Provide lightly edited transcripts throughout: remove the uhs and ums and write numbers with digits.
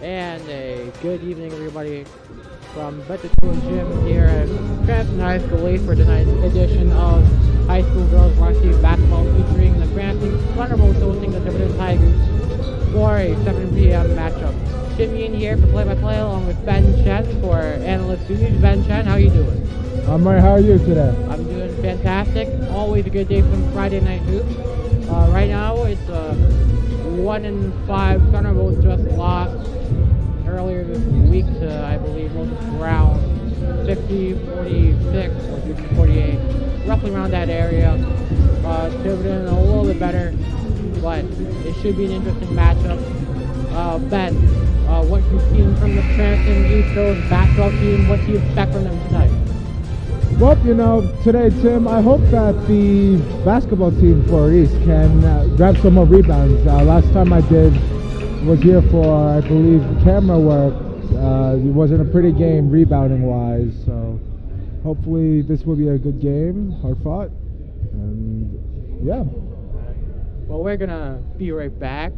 And a good evening, everybody, from Better Gym here at Cranston High School late for tonight's edition of High School Girls Varsity Basketball featuring the Cranston Thunderbolts hosting the Tiverton Tigers for a 7 p.m. matchup. Tim Yin here for play-by-play along with Ben Chen for Analyst Studios. Ben Chen, how you doing? I'm right. How are you today? I'm doing fantastic. Always a good day from Friday Night Hoops. Right now, it's 1-5. Thunderbolts just lost earlier this week to, I believe, Moses Brown, 50-46 or 50-48, roughly around that area. Tiverton a little bit better, but it should be an interesting matchup. Ben, what you've seen from the Cranston East Coast basketball team, what do you expect from them tonight? Well, today, Tim, I hope that the basketball team for East can grab some more rebounds. Last time I did was here for, I believe, camera work. It wasn't a pretty game rebounding-wise, so hopefully this will be a good game, hard-fought, and yeah. Well, we're going to be right back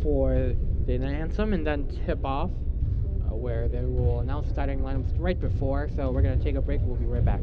for the anthem and then tip-off, where they will announce starting lineups right before, so we're going to take a break. We'll be right back.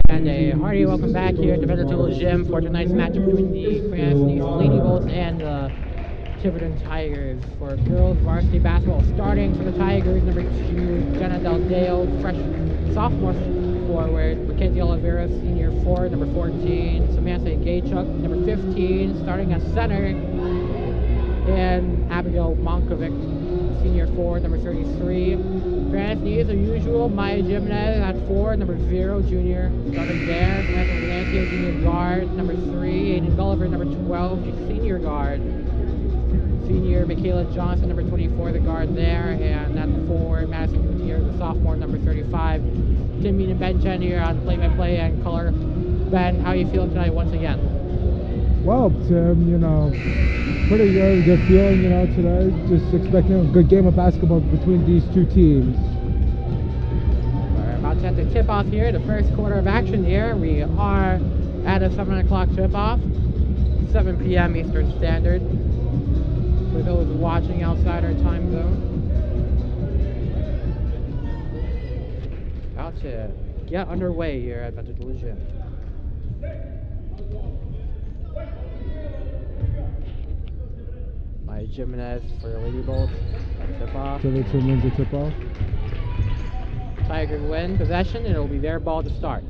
And a hearty welcome back here at the Tiverton Gym for tonight's matchup between the Cranston Lady Bolts and the Tiverton Tigers for girls varsity basketball. Starting for the Tigers, number 2, Jenna Del Deo, sophomore forward, Mackenzie Oliveira, senior forward, number 14, Samantha Gaychuk, number 15, starting at center, and Abigail Monkovic, senior forward, number 33. Cranston as usual, Maya Jimenez at 4, number 0, junior, starting there. Samantha Valencia, junior guard, number 3. Aiden Gulliver, number 12, senior guard. Senior Michaela Johnson, number 24, the guard there. And at the forward, Madison Gutierrez, the sophomore, number 35. Tim Mean and Ben Chen here on play-by-play and color. Ben, how are you feeling tonight once again? Well, Tim, pretty good feeling, today. Just expecting a good game of basketball between these two teams. We're about to enter tip-off here, the first quarter of action here. We are at a 7 o'clock tip-off, 7 p.m. Eastern Standard, for those watching outside our time zone. About to get underway here at Tiverton Gym. Maya Jimenez for the Lady Bolts. Tip-off. Tiverton wins the tip-off. Tigers win possession, and it'll be their ball to start.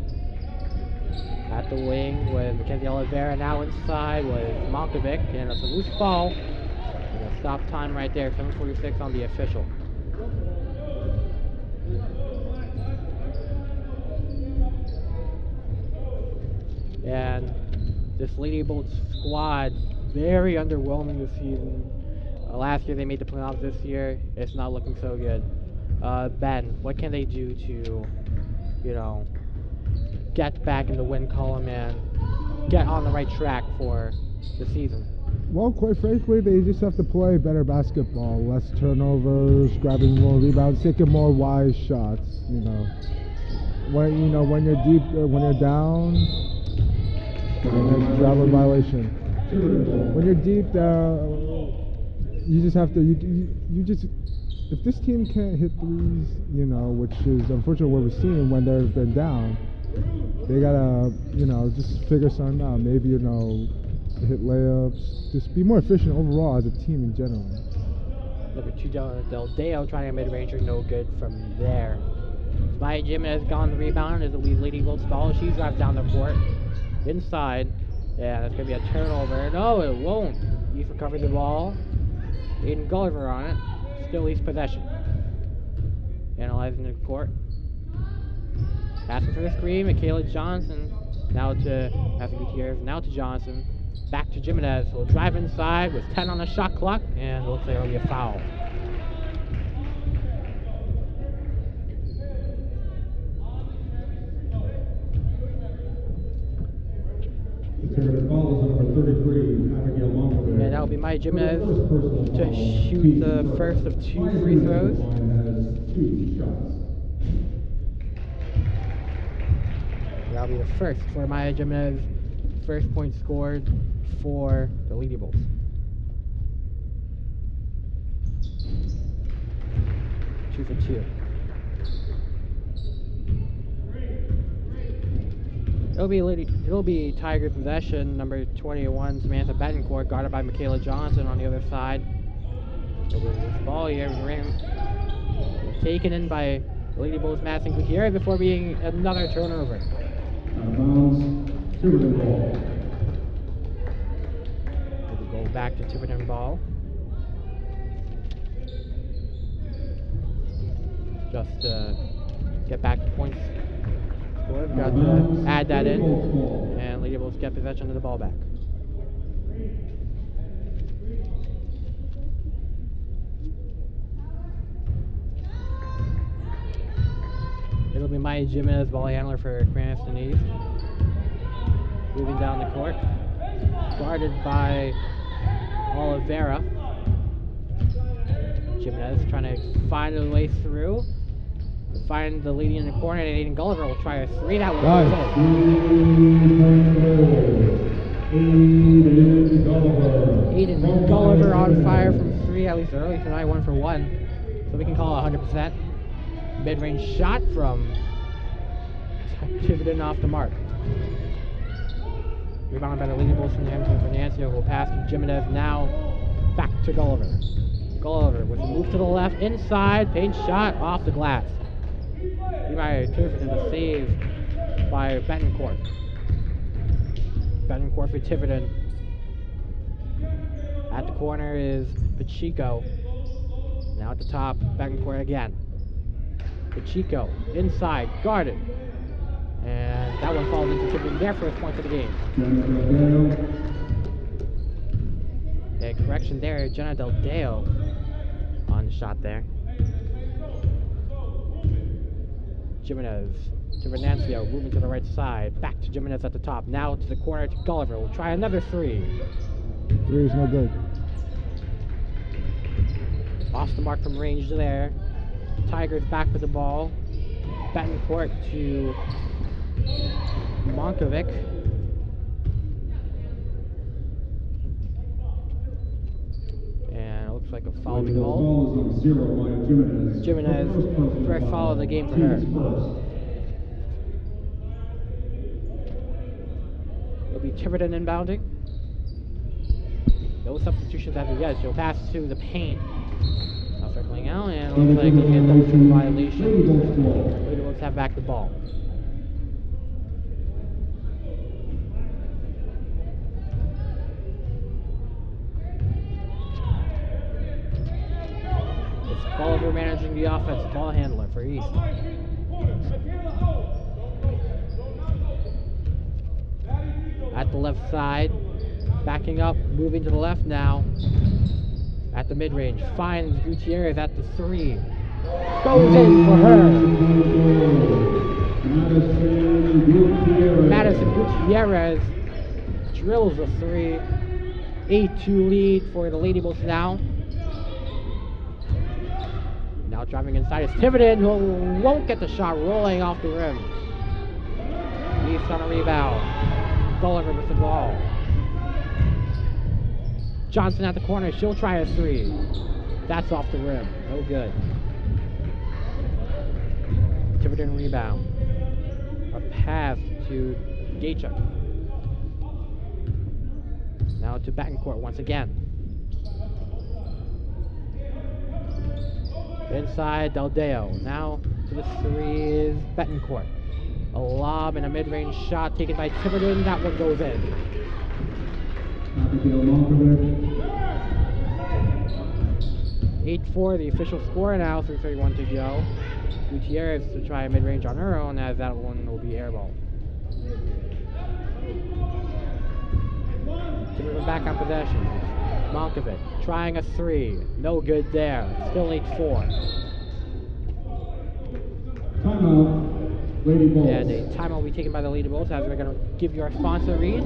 At the wing with Mackenzie Oliveira, now inside with Monkovic, and it's a loose ball. And a stop time right there, 7:46 on the official. And this Lady Bolts squad, very underwhelming this season. Last year they made the playoffs. This year it's not looking so good. Ben, what can they do to, get back in the win column and get on the right track for the season? Well, quite frankly, they just have to play better basketball, less turnovers, grabbing more rebounds, taking more wise shots. When you're deep, when you're down, travel violation. When you're deep down, you just have to. You just. If this team can't hit threes, which is unfortunately what we're seeing when they've been down, they gotta, just figure something out. Maybe, hit layups. Just be more efficient overall as a team in general. Number 2, Del Deo trying a mid-ranger, no good from there. Maya Jimenez gone the rebound as the Lady Bolts ball. She drives down the court inside. Yeah, that's gonna be a turnover. No, it won't. He's recovered the ball. Aiden Gulliver on it. Still leaves possession. Analyzing the court. Passing for the screen, Michaela Johnson. Now to Matthew Gutierrez. Now to Johnson. Back to Jimenez. He'll drive inside with 10 on the shot clock, and it looks like it'll be a foul. And that'll be Maya Jimenez to shoot the first of 2 free throws. That'll be the first for Maya Jimenez. First point scored for the Lady Bolts. Two for 2. It'll be Tiger possession, number 21, Samantha Betancourt, guarded by Michaela Johnson on the other side. This ball here, taken in by Lady Bolts Madison Gutierrez before being another turnover. Tiverton ball. It'll go back to Tiverton ball. Just get back to points. We've got to add that in, and Lady Bolts get possession of the ball back. It'll be Maya Jimenez, ball handler for Cranston East. Moving down the court, guarded by Oliveira. Jimenez trying to find a way through. Find the lady in the corner, and Aiden Gulliver will try a 3. That one goes in. Aiden Gulliver on fire from 3, at least early tonight, 1 for 1. So we can call it 100%. Mid-range shot from Tiverton off the mark. Rebound by the Lady Bulls from Hamilton Fernancio, who will pass to Jimenez. Now back to Gulliver. Gulliver with a move to the left, inside, paint shot off the glass. By Tiverton, the save by Betancourt. Betancourt for Tiverton. At the corner is Pacheco. Now at the top, Betancourt again. Pacheco inside, guarded. And that one falls into Tiverton, their first point for the game. A correction there, Jenna Del Deo on the shot there. Jimenez to Fernancio, moving to the right side. Back to Jimenez at the top. Now to the corner to Gulliver. We'll try another three. Three is no good. Off the mark from range there. Tigers back with the ball. Betancourt to Monkovic. And it looks like a foul to call. Jimenez, first foul of the game for her. It'll be Tiverton inbounding. No substitutions as of yet. She'll pass to the paint. Now circling out, and it looks like it'll be a double team violation. Lady Wolves have back the ball. It's Gulliver managing the offense, ball handler for East. At the left side, backing up, moving to the left now. At the mid-range, finds Gutierrez at the three. Goes in for her. Madison Gutierrez drills a three. 8-2 lead for the Lady Bulls now. Now driving inside is Tiverton, who won't get the shot, rolling off the rim. East on a rebound. Gulliver with the ball. Johnson at the corner, she'll try a three. That's off the rim, no good. Tiverton rebound. A pass to Gachuk. Now to Betancourt once again. Inside, Del Deo. Now to the three is Betancourt. A lob and a mid-range shot taken by Tiverton. That one goes in. 8-4, the official score now, 3:31 to go. Gutierrez to try a mid-range on her own, as that one will be airball. Tiverton back on possession. Monkovic trying a three. No good there. Still 8-4. Timeout, Lady Bulls. And a timeout will be taken by the Lady Bulls, as we're going to give you our sponsor reads.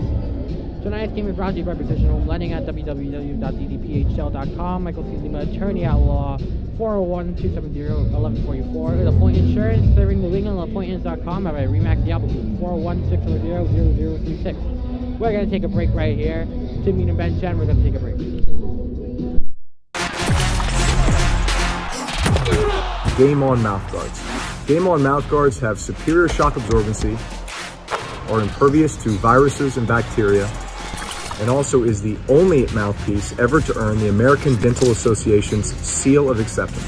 Tonight's game is brought to you by Precision Home Lending at www.ddphl.com. Michael C. Lima, attorney at law, 401-270-1144. The Point Insurance, serving New England, LaPointeIns.com. By Remax the Apple 401-600-0036. We're going to take a break right here. Tim Mean and Ben Chen, we're going to take a break. Game On mouthguards. Game On mouthguards have superior shock absorbency, are impervious to viruses and bacteria, and also is the only mouthpiece ever to earn the American Dental Association's seal of acceptance.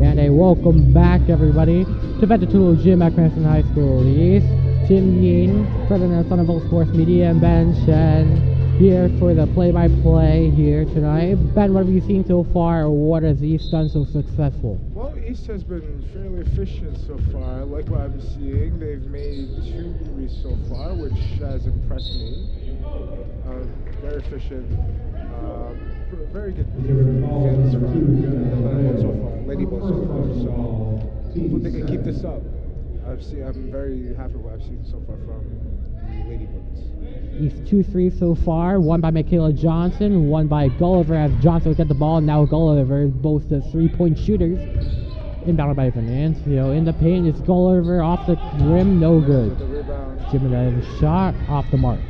And a welcome back, everybody, to Vegetable Gym at Cranston High School East. Tim Yin, president of Thunderbolt Sports Media, and Ben Shen here for the play-by-play here tonight. Ben, what have you seen so far? What has East done so successful? Well, East has been fairly efficient so far. I like what I'm seeing. They've made 2 threes so far, which has impressed me. Very efficient. Very good defense from Thunderbolt so far, Lady Bulls so far. So hopefully they can keep this up. I'm very happy with what I've seen so far from the Lady Bulls. East 2 threes so far, one by Michaela Johnson, one by Gulliver, as Johnson will get the ball. Now Gulliver, both the 3-point shooters. Inbounded by Venancio. In the paint, it's Gulliver off the rim, no good. The rebound. Jimenez shot off the mark.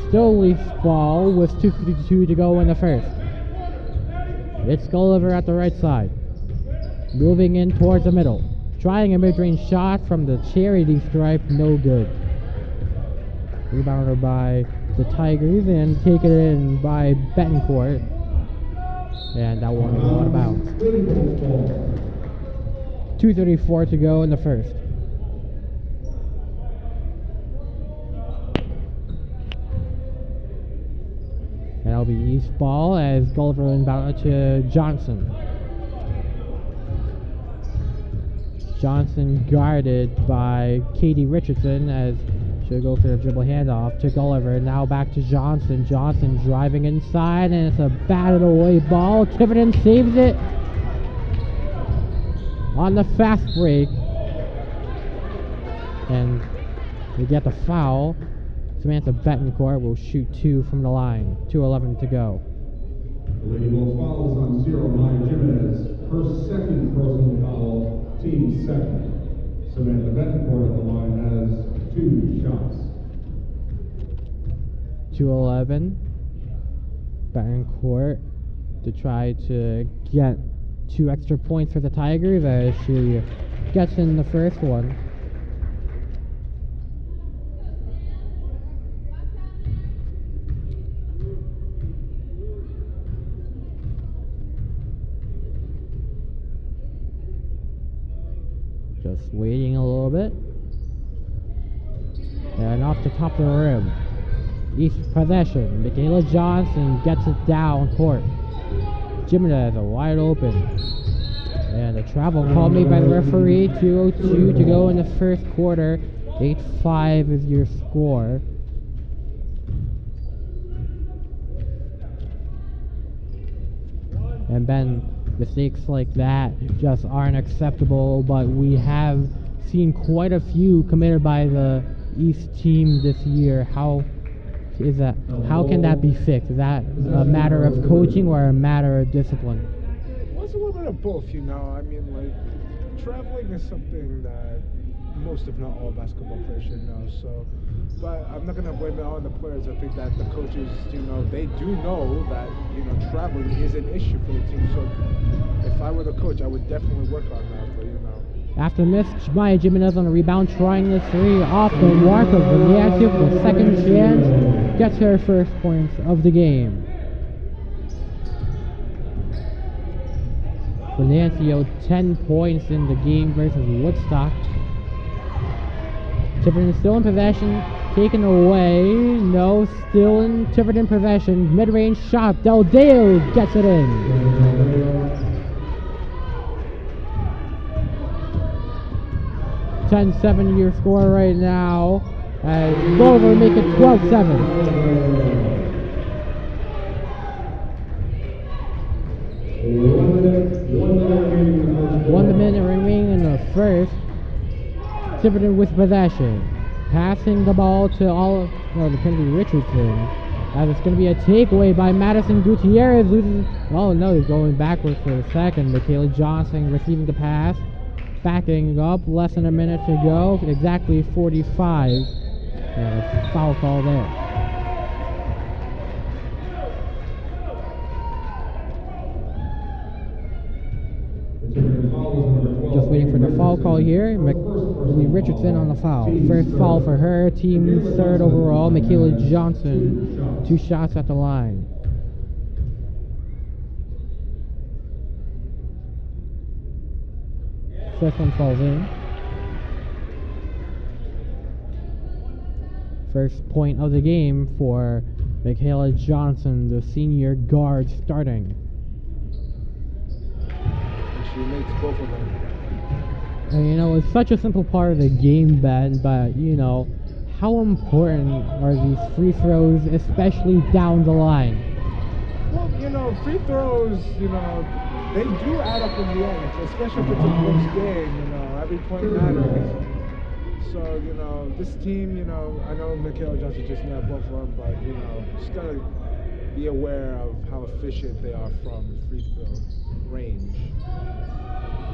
Still Leafs ball with 2:52 to go in the first. It's Gulliver at the right side. Moving in towards the middle. Trying a mid-range shot from the charity stripe, no good. Rebounded by the Tigers and taken in by Betancourt. And that one was out of bounds. 2:34 to go in the first. And that'll be East ball as Gulliver inbounded to Johnson. Johnson guarded by Katie Richardson as she'll go for the dribble handoff to Gulliver. Now back to Johnson. Johnson driving inside, and it's a batted away ball. Tiverton saves it on the fast break. And we get the foul. Samantha Betancourt will shoot 2 from the line. 2:11 to go. The Lady Bulls foul is on 0, Maya Jimenez. Her second personal foul. Team second. Samantha Betancourt at the line has 2 shots. 2:11. Betancourt to try to get 2 extra points for the Tigers as she gets in the first one. Just waiting a little bit. And off the top of the rim. East possession. Michaela Johnson gets it down court. Jimenez are wide open. And a travel call made by the referee. 2:02 to go in the first quarter. 8-5 is your score. And Ben, mistakes like that just aren't acceptable, but we have seen quite a few committed by the East team this year. How can that be fixed? Is that a matter of coaching or a matter of discipline? Well, it's a little bit of both, you know. I mean, like, traveling is something that most, if not all, basketball players should know. So, but I'm not gonna blame it on the players. I think that the coaches, you know, they do know that, you know, traveling is an issue for the team. So, if I were the coach, I would definitely work on that. But you know. After miss, Maya Jimenez on the rebound, trying the 3 off the mark of Venancio for the second chance. Gets her first points of the game. Venancio 10 points in the game versus Woodstock. Tiverton still in possession, taken away. No, still in Tiverton possession. Mid-range shot. Del Deo gets it in. 10-7 your score right now. As Gulliver make it 12-7. One minute remaining in the first. Tiverton with possession. Passing the ball to Kennedy Richardson. As it's going to be a takeaway by Madison Gutierrez. Loses. Oh no, he's going backwards for a second. Michaela Johnson receiving the pass. Backing up, less than a minute to go. Exactly 45. And it's a foul call there. Just waiting for the foul call here. Richardson on the foul. First foul for her. Team third overall. Michaela Johnson. 2 shots at the line. First one falls in. First point of the game for Michaela Johnson, the senior guard starting. She makes both of them. And you know, it's such a simple part of the game, Ben, but you know, how important are these free throws, especially down the line? Well, you know, free throws, you know, they do add up in the end, especially if it's a close game, you know, every point matters. So, you know, this team, you know, I know Michaela Johnson just nailed both of them, but, you know, just got to be aware of how efficient they are from free throws. range.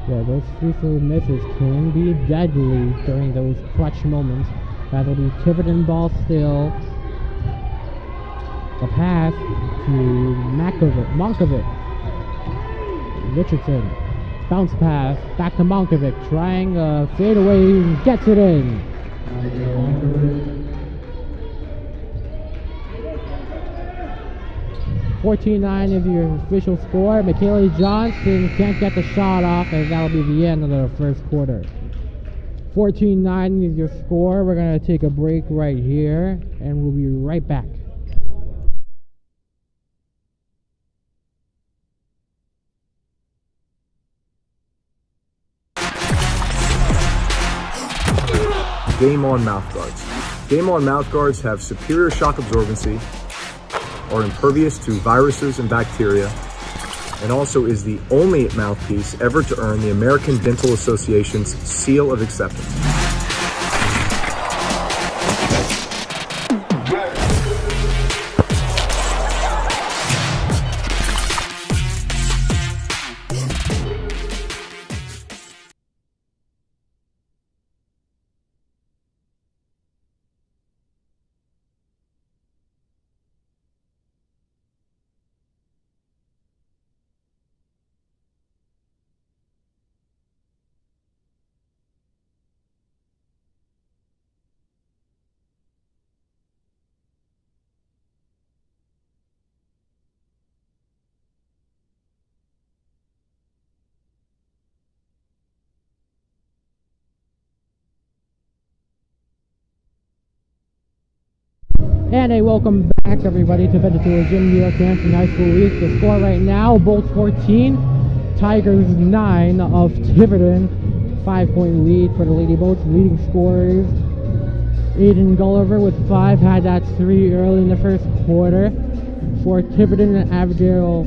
Yeah, those free throw misses can be deadly during those clutch moments. That'll be Tiverton ball still. The pass to Monkovic. Richardson. Bounce pass. Back to Monkovic. Trying a fadeaway. Gets it in. 14-9 is your official score. McKaylee Johnson can't get the shot off, and that'll be the end of the first quarter. 14-9 is your score. We're going to take a break right here, and we'll be right back. Game On mouthguards. Game On mouthguards have superior shock absorbency, are impervious to viruses and bacteria, and also is the only mouthpiece ever to earn the American Dental Association's seal of acceptance. And a welcome back, everybody, to Tiverton Gym, New York, Cranston High School East. The score right now: Bolts 14, Tigers 9 of Tiverton. 5-point lead for the Lady Bolts. Leading scorers: Aiden Gulliver with 5, had that 3 early in the first quarter. For Tiverton, Abigail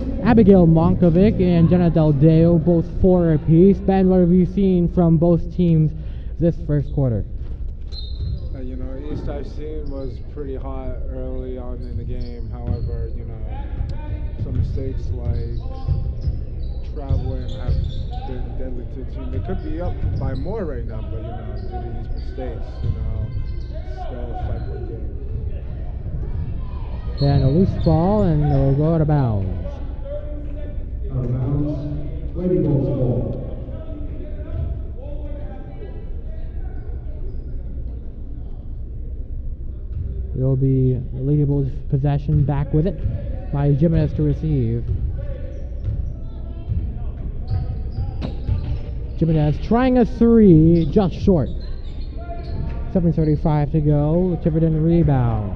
Monkovic and Jenna Del Deo, both 4 apiece. Ben, what have you seen from both teams this first quarter? East I've seen was pretty hot early on in the game. However, some mistakes like traveling have been deadly to the team. They could be up by more right now, but due to these mistakes, still a 5-point game. And a loose ball, and it'll go out of bounds. Out of bounds. Lady Bolts ball. It'll be Lady Bolts possession, back with it by Jimenez to receive. Jimenez trying a 3, just short. 7:35 to go. Tiverton rebound.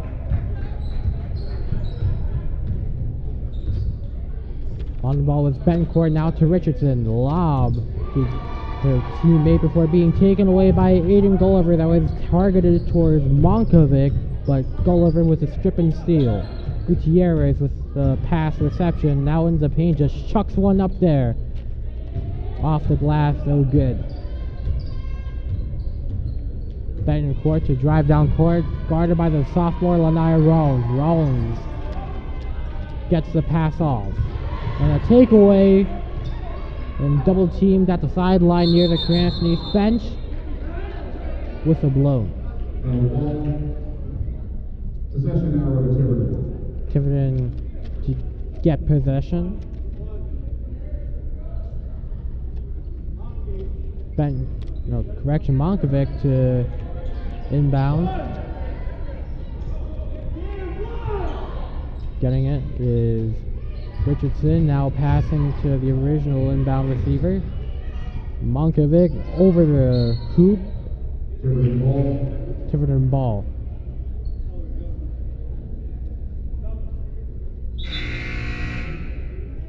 On the ball with Bencourt, now to Richardson. Lob to her teammate before being taken away by Aiden Gulliver. That was targeted towards Monkovic, but Gulliver with a strip and steal. Gutierrez with the pass reception. Now in the paint, just chucks one up there. Off the glass, no good. Bencourt to drive down court, guarded by the sophomore Lanaya Rollins. Rollins gets the pass off. And a takeaway, and double teamed at the sideline near the Cranston East bench. Whistle blown. Possession arrow to Tiverton. Tiverton to get possession. Monkovic to inbound. Getting it is Richardson, now passing to the original inbound receiver. Monkovic over the hoop. Tiverton ball.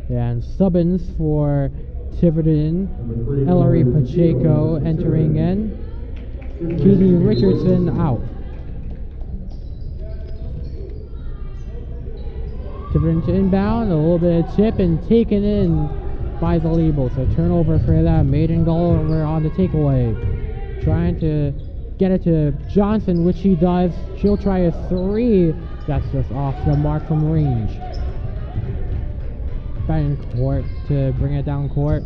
And subbins for Tiverton, Ellery Pacheco entering in. Katie Richardson out. Tiverton to inbound, a little bit of tip and taken in by the label. So turnover for them. Maiden Gulliver on the takeaway. Trying to get it to Johnson, which she does. She'll try a 3. That's just off the mark from range. Betancourt to bring it down court.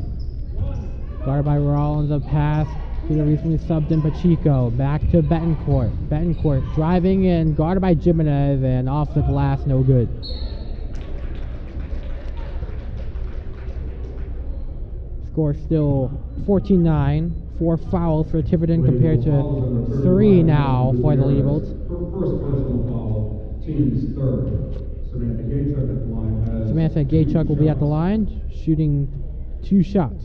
Guarded by Rollins, a pass to the recently subbed in Pacheco. Back to Betancourt. Betancourt driving in, guarded by Jimenez, and off the glass, no good. Score still 14-9. 4 fouls for Tiverton compared to 3 now for the Lady Bolts. First personal foul, team's third. Samantha Gaychuk at the line has Samantha Gaychuk will be at the line, shooting 2 shots.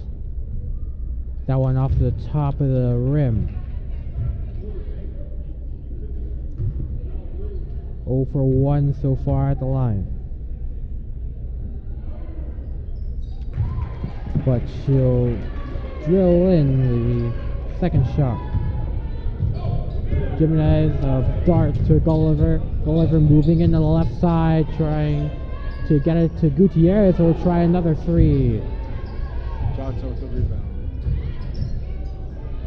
That one off the top of the rim. 0 for 1 so far at the line. But she'll drill in the second shot. Jimenez, dart to Gulliver. Gulliver moving into the left side, trying to get it to Gutierrez, who will try another 3. Johnson with the rebound.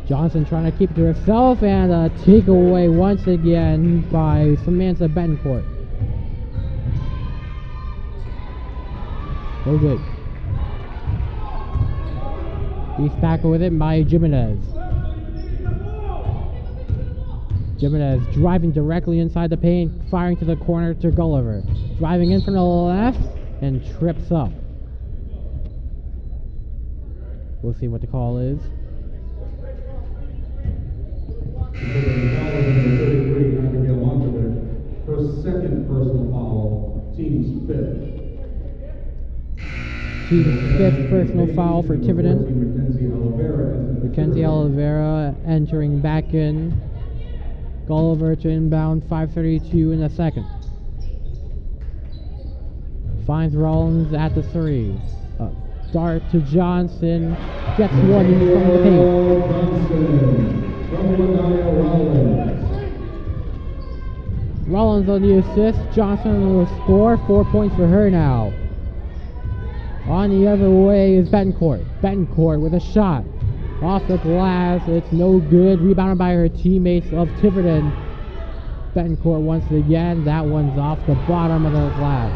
Johnson trying to keep it to herself, and a takeaway once again by Samantha Betancourt. No good. He's back with it by Jimenez. Jimenez driving directly inside the paint, firing to the corner to Gulliver. Driving in from the left and trips up. We'll see what the call is. Her second personal foul, team's 5th. Team's 5th personal foul for Tiverton. Mackenzie Oliveira entering back in. Gulliver to inbound, 5:32 in the second. Finds Rollins at the 3. Dart to Johnson. Gets one in from the paint. Rollins on the assist. Johnson will score. 4 points for her now. On the other way is Betancourt. Betancourt with a shot. Off the glass, it's no good. Rebounded by her teammates of Tiverton. Betancourt once again. That one's off the bottom of the glass.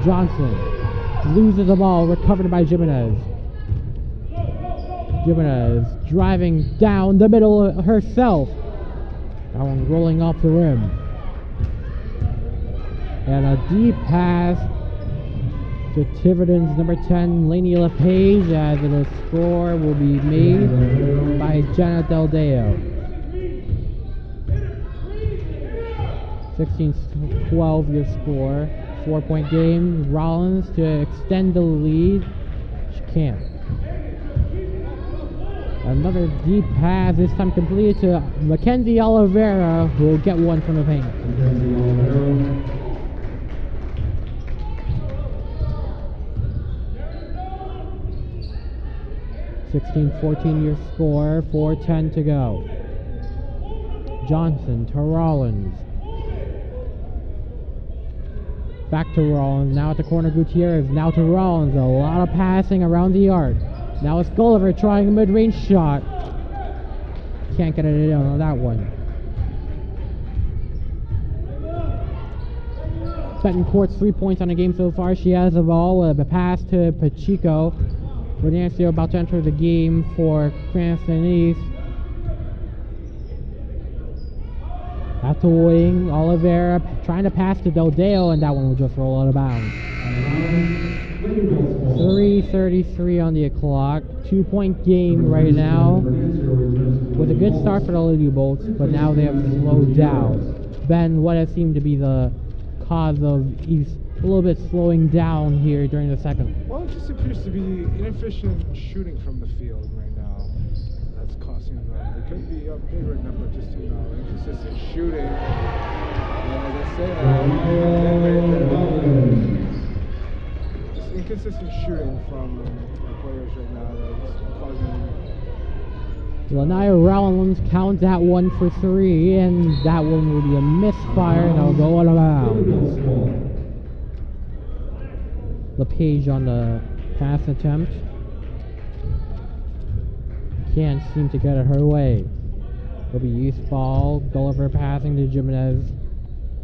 Johnson loses the ball, recovered by Jimenez. Jimenez driving down the middle herself. That one rolling off the rim. And a deep pass to Tiverton's number 10, Lainey LePage, as the score will be made by Jenna Del Deo. 16-12 your score. 4-point game. Rollins to extend the lead. She can't. Another deep pass, this time completed to Mackenzie Oliveira, who will get one from the paint. 16-14 your score, 4:10 to go. Johnson to Rollins. Back to Rollins, now at the corner Gutierrez, now to Rollins. A lot of passing around the arc. Now it's Gulliver trying a mid-range shot. Can't get it in on that one. Betancourt's 3 points on the game so far. She has the ball with a pass to Pacheco. Renancio about to enter the game for Cranston East. At the wing, Oliveira trying to pass to Del Deo, and that one will just roll out of bounds. 3:33 on the clock. 2-point game right now. With a good start for the Lady Bolts, but now they have slowed down. Ben, what has seemed to be the cause of East a little bit slowing down here during the second? Well, it just appears to be inefficient shooting from the field right now. That's costing them. They could be up big right now, but just inconsistent shooting. And as I say, just inconsistent shooting from the players right now. That's causing. Lanaya Rollins counts that one for 3, and that one will be a misfire, and it'll go out of bounds. LePage on the pass attempt. Can't seem to get it her way. It'll be youth ball. Gulliver passing to Jimenez.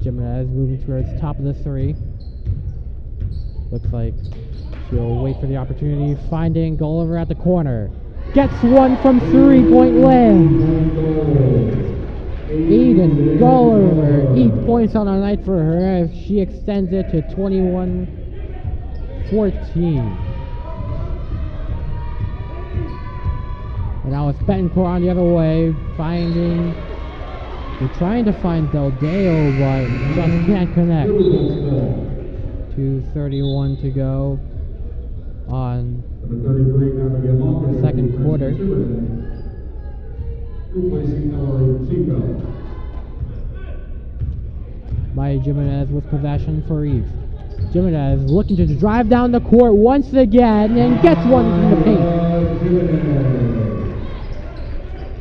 Jimenez moving towards top of the 3. Looks like She'll wait for the opportunity, finding Gulliver at the corner. Gets one from 3-point land. Aiden Gulliver, 8 points on the night for her as she extends it to 21-14. And now it's Betancourt on the other way, we're trying to find Del Deo, but just can't connect. 2:31 to go on the second quarter. Maya Jimenez with possession for East. Jimenez looking to drive down the court once again and gets one from the paint.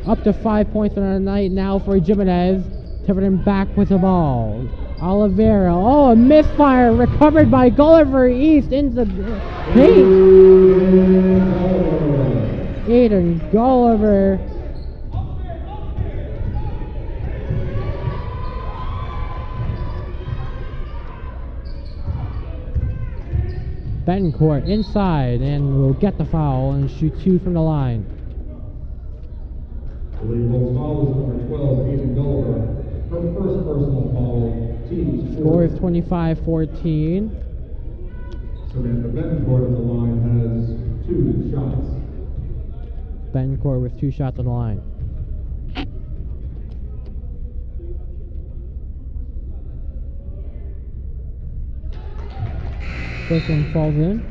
Up to 5 points on the night now for Jimenez. Tiverton back with the ball. Oliveira, oh, a misfire, recovered by Gulliver East into the paint. Aiden Gulliver. Betancourt inside and will get the foul and shoot 2 from the line. The lead most foul is number 12, Aiden Gulliver. Her first personal foul, team Score is 25-14. Samantha Betancourt on the line has 2 shots. Betancourt with 2 shots on the line. First one falls in.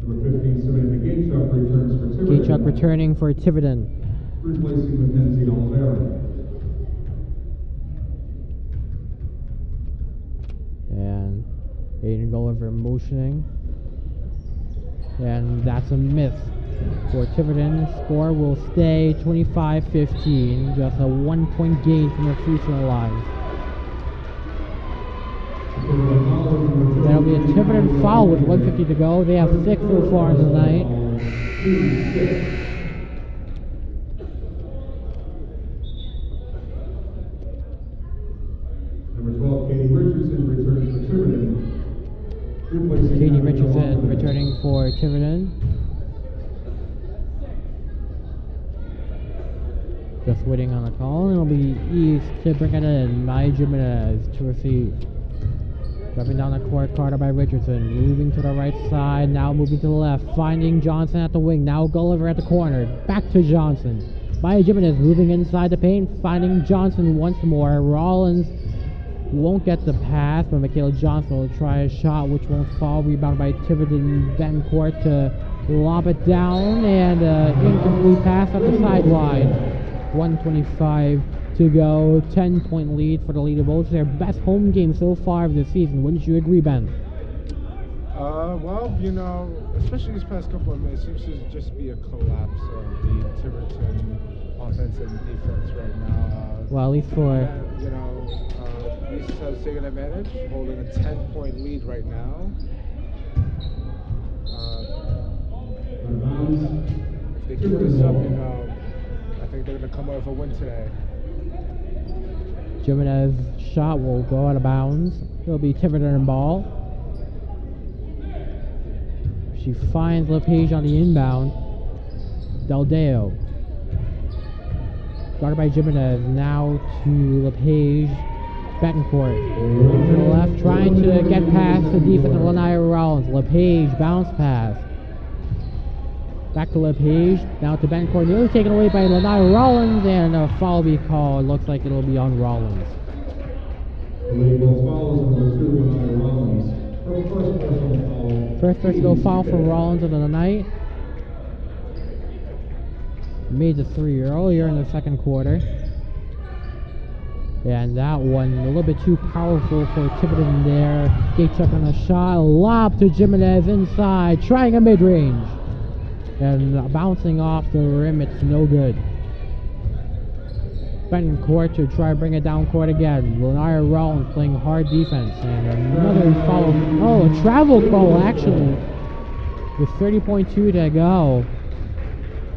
Number 15, Samantha Gatechuck returns for Tiverton. Gatechuck returning for Tiverton. Replacing Mackenzie Oliveira. And Aiden Gulliver motioning. And that's a miss for Tiverton. Score will stay 25-15. Just a 1-point gain from the free throw line. That'll be a Tiverton foul with 1:50 to go. They have 6 so far tonight. Number 12, Katie Richardson returns for Tiverton. Katie Richardson returning for Tiverton. Just waiting on the call, and it'll be East to bring it in. Maya Jimenez to receive. Driving down the court, Carter by Richardson. Moving to the right side, now moving to the left. Finding Johnson at the wing. Now Gulliver at the corner. Back to Johnson. Maya Jimenez moving inside the paint. Finding Johnson once more. Rollins won't get the pass, but Michaela Johnson will try a shot which won't fall. Rebound by Tiverton Betancourt to lob it down. And incomplete pass up the sideline. 1:25 to go. 10-point lead for the Leaderboats. Their best home game so far of the season. Wouldn't you agree, Ben? Well, you know, especially these past couple of minutes, seems to just be a collapse of the Tiverton offense and defense right now. Well, at least for... You know, East has taken advantage, holding a 10-point lead right now. If they keep this up, you know, I think they're going to come out with a win today. Jimenez's shot will go out of bounds. It'll be Tiverton ball. She finds LePage on the inbound. Del Deo. Guarded by Jimenez. Now to LePage. Betancourt. To the left, trying to get past the defense of Lanaya Rollins. LePage, bounce pass. Back to LePage. Now to Betancourt. Nearly taken away by Lanaya Rollins. And a foul will be called. Looks like it'll be on Rollins. The lead most foul is number 2, Lanaya Rollins. Her first personal foul. First personal foul for Rollins of the night. Made the 3 earlier in the second quarter. And that one a little bit too powerful for Tiverton there. Gatechuck on the shot. Lob to Jimenez inside. Trying a mid-range. And bouncing off the rim. It's no good. Betancourt to try to bring it down court again. Lanaya Rollins playing hard defense. And another foul. Oh, a travel foul actually. With 30.2 to go.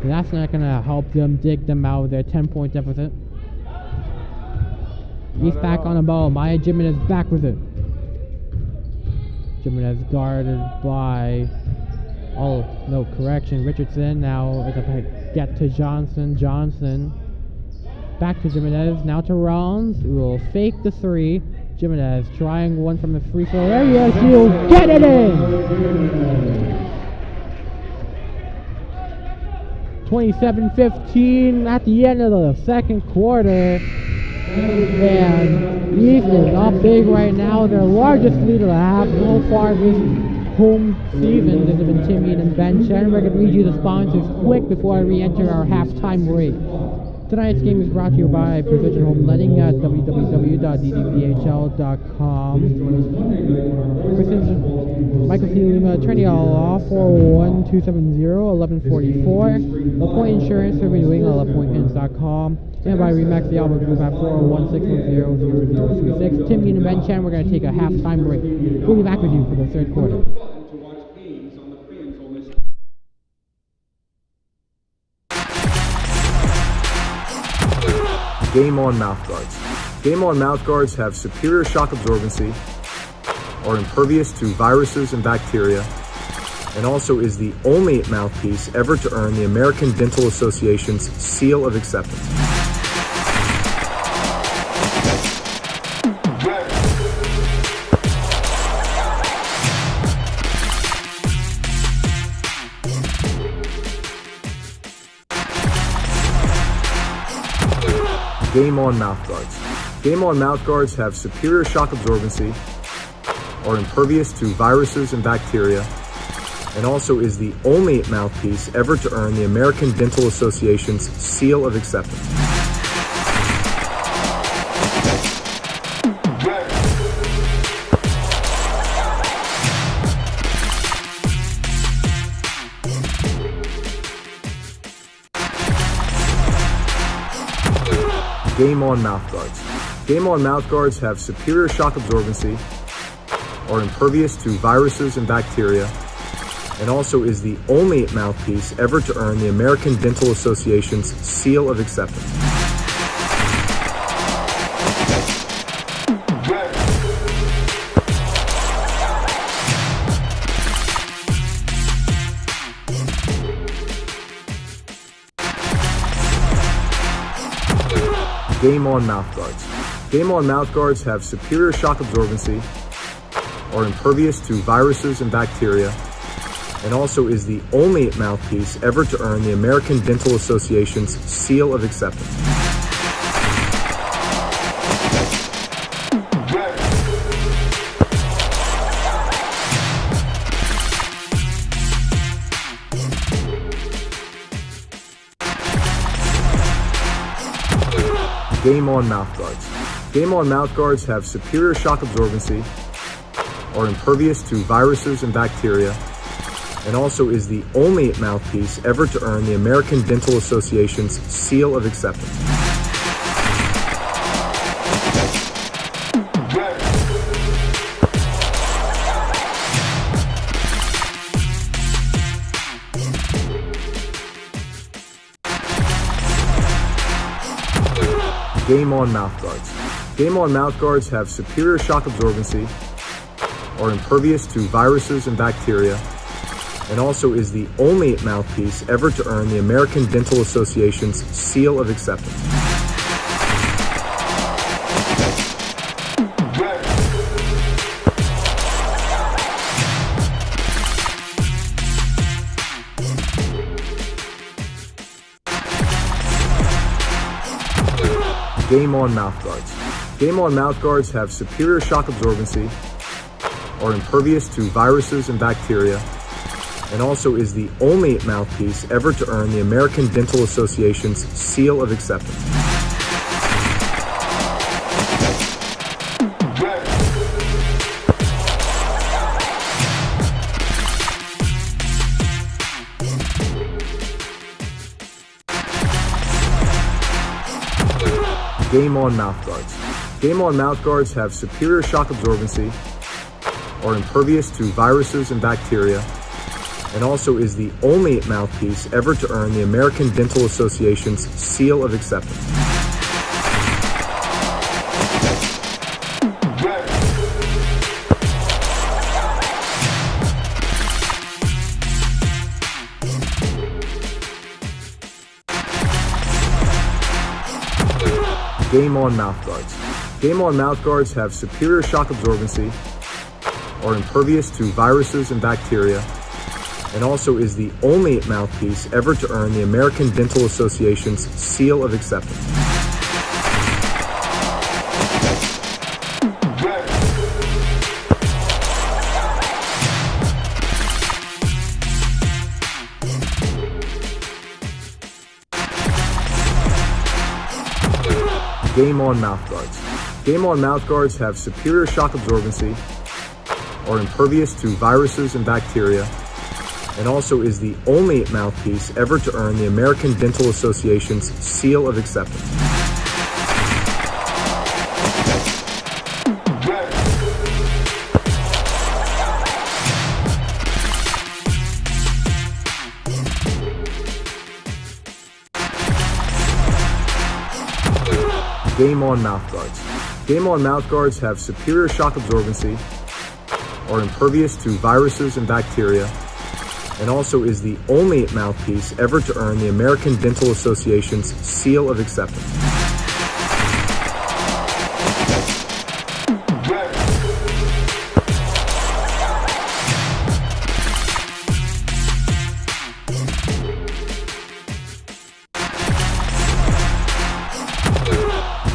And that's not going to help them dig them out of their 10-point deficit. East back on the ball. Maya Jimenez back with it. Jimenez guarded by, oh, no, correction, Richardson. Now it's a get to Johnson. Johnson back to Jimenez. Now to Rollins, who will fake the three. Jimenez trying one from the free throw area. He'll get it in! 27-15 at the end of the second quarter. And East is up big right now. Their largest lead of the half so far this home season. This has been Timmy and Ben Chen. We're going to read you the sponsors quick before I re-enter our halftime break. Tonight's game is brought to you by Precision Home Lending at www.ddphl.com. Precision Michael C. Lima, attorney at law, 401-270-1144. La Pointe Insurance, renewing at LaPointeHints.com. And by Remax the Albert Group at 401-610-0036. Tim and Ben Chan, we're going to take a halftime break. We'll be back with you for the third quarter. Game On mouthguards. Game On mouthguards have superior shock absorbency, are impervious to viruses and bacteria, and also is the only mouthpiece ever to earn the American Dental Association's seal of acceptance. Game On mouthguards. Game On mouthguards have superior shock absorbency, are impervious to viruses and bacteria, and also is the only mouthpiece ever to earn the American Dental Association's seal of acceptance. Game On mouthguards. Game On mouthguards have superior shock absorbency, are impervious to viruses and bacteria, and also is the only mouthpiece ever to earn the American Dental Association's seal of acceptance. Game On mouthguards. Game On mouthguards have superior shock absorbency, are impervious to viruses and bacteria, and also is the only mouthpiece ever to earn the American Dental Association's seal of acceptance. Game On mouthguards. Game On mouthguards have superior shock absorbency, are impervious to viruses and bacteria, and also is the only mouthpiece ever to earn the American Dental Association's seal of acceptance. Game On mouthguards. Game On mouthguards have superior shock absorbency, are impervious to viruses and bacteria, and also is the only mouthpiece ever to earn the American Dental Association's seal of acceptance. Game On mouthguards. Game On mouthguards have superior shock absorbency, are impervious to viruses and bacteria, and also is the only mouthpiece ever to earn the American Dental Association's seal of acceptance. Game On mouthguards. Game On mouthguards have superior shock absorbency, are impervious to viruses and bacteria, and also is the only mouthpiece ever to earn the American Dental Association's seal of acceptance. Game On mouthguards. Game On mouthguards have superior shock absorbency, are impervious to viruses and bacteria, and also is the only mouthpiece ever to earn the American Dental Association's seal of acceptance. Game On mouthguards. Game On mouthguards have superior shock absorbency, are impervious to viruses and bacteria, and also is the only mouthpiece ever to earn the American Dental Association's seal of acceptance. Game On mouthguards. Game On mouthguards have superior shock absorbency, are impervious to viruses and bacteria, and also is the only mouthpiece ever to earn the American Dental Association's seal of acceptance.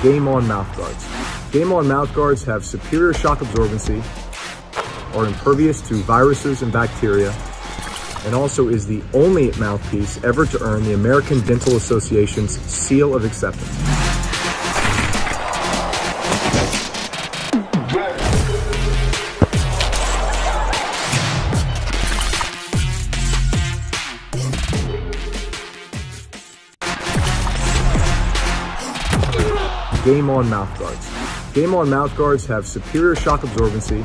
Game On mouthguards. Game On mouthguards have superior shock absorbency, are impervious to viruses and bacteria, and also is the only mouthpiece ever to earn the American Dental Association's seal of acceptance. Game On mouthguards. Game On mouthguards have superior shock absorbency,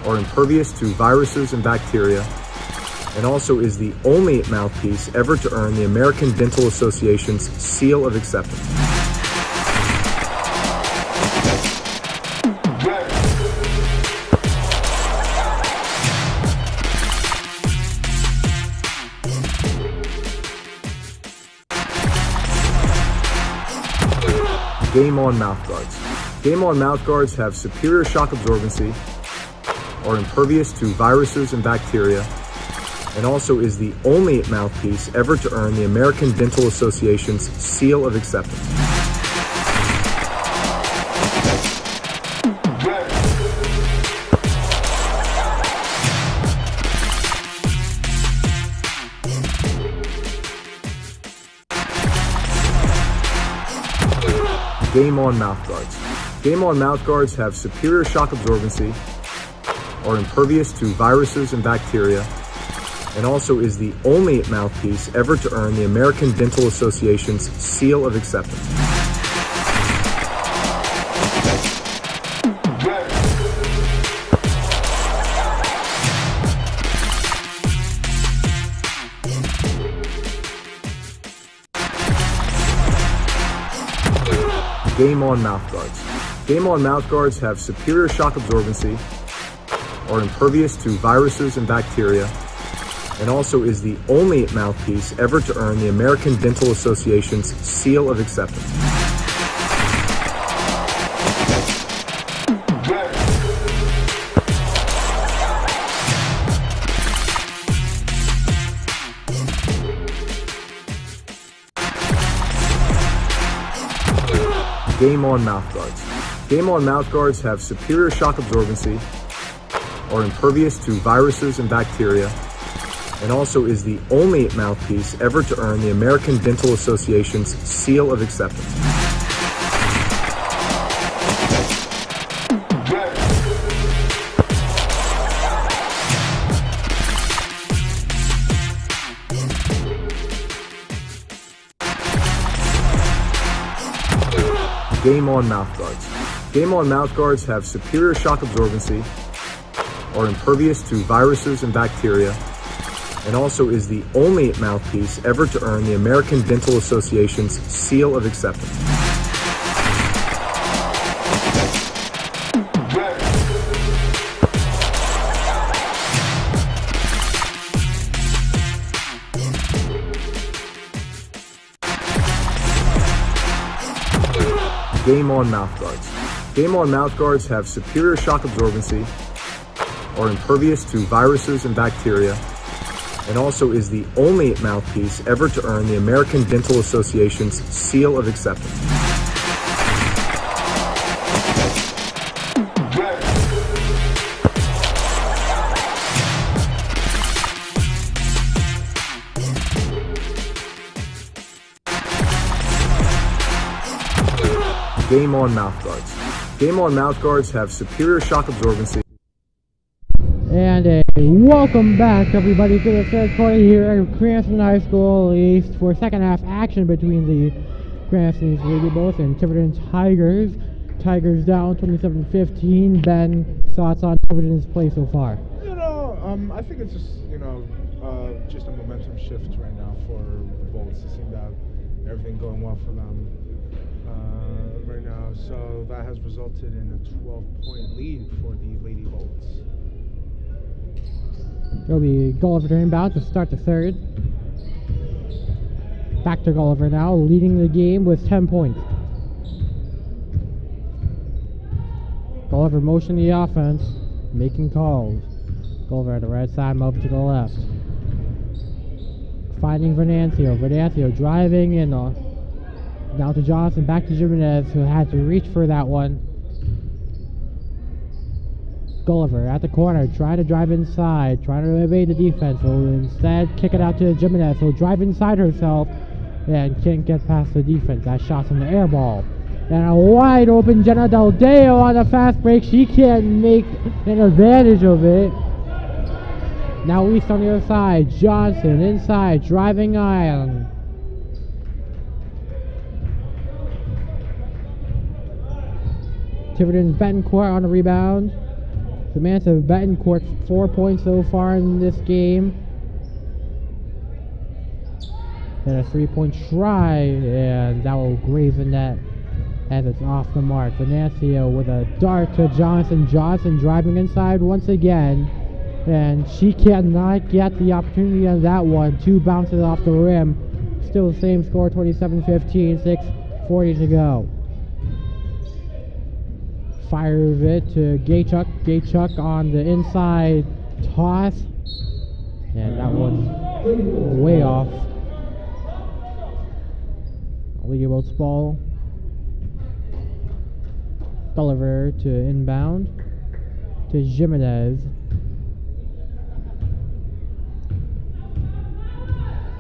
are impervious to viruses and bacteria, and also is the only mouthpiece ever to earn the American Dental Association's seal of acceptance. Game On mouthguards. Game On mouthguards have superior shock absorbency, are impervious to viruses and bacteria, and also is the only mouthpiece ever to earn the American Dental Association's seal of acceptance. Game On mouthguards. Game On mouthguards have superior shock absorbency, are impervious to viruses and bacteria, and also is the only mouthpiece ever to earn the American Dental Association's seal of acceptance. Game On mouthguards. Game On mouthguards have superior shock absorbency, are impervious to viruses and bacteria, and also is the only mouthpiece ever to earn the American Dental Association's seal of acceptance. Game On mouthguards. Game On mouthguards have superior shock absorbency, are impervious to viruses and bacteria, and also is the only mouthpiece ever to earn the American Dental Association's seal of acceptance. Game On mouthguards. Game On mouthguards have superior shock absorbency, are impervious to viruses and bacteria, and also is the only mouthpiece ever to earn the American Dental Association's seal of acceptance. Game On mouthguards. Game On mouthguards have superior shock absorbency, are impervious to viruses and bacteria, and also is the only mouthpiece ever to earn the American Dental Association's seal of acceptance. Game On mouthguards. Game On mouthguards have superior shock absorbency. And welcome back, everybody, to the third quarter here at Cranston High School East for second half action between the Cranston Lady Bulls and Tiverton Tigers. Tigers down 27-15. Ben, thoughts on Tiverton's play so far? I think it's just a momentum shift right now for the Bolts. It seems to have everything going well for them right now. So that has resulted in a 12-point lead for the Lady Bolts. It'll be Gulliver inbound to start the third. Back to Gulliver now, leading the game with 10 points. Gulliver motion the offense, making calls. Gulliver at the right side, move to the left. Finding Venancio. Venancio driving in down to Johnson, back to Jimenez, who had to reach for that one. Gulliver at the corner, trying to drive inside, trying to evade the defense. Will instead kick it out to Jimenez. Will drive inside herself and can't get past the defense. That shot's an air ball. And a wide open Jenna Del Deo on a fast break. She can't make an advantage of it. Now East on the other side. Johnson inside, driving iron. Tiverton's Betancourt on the rebound. Samantha Betancourt, 4 points so far in this game. And a 3-point try, and that will graze the net as it's off the mark. Venancio with a dart to Johnson. Johnson driving inside once again, and she cannot get the opportunity on that one. 2 bounces off the rim. Still the same score, 27-15, 6:40 to go. Fires it to Gaychuk. Gaychuk on the inside toss. And that one's way off. Lady Bolts ball. Gulliver to inbound. To Jimenez.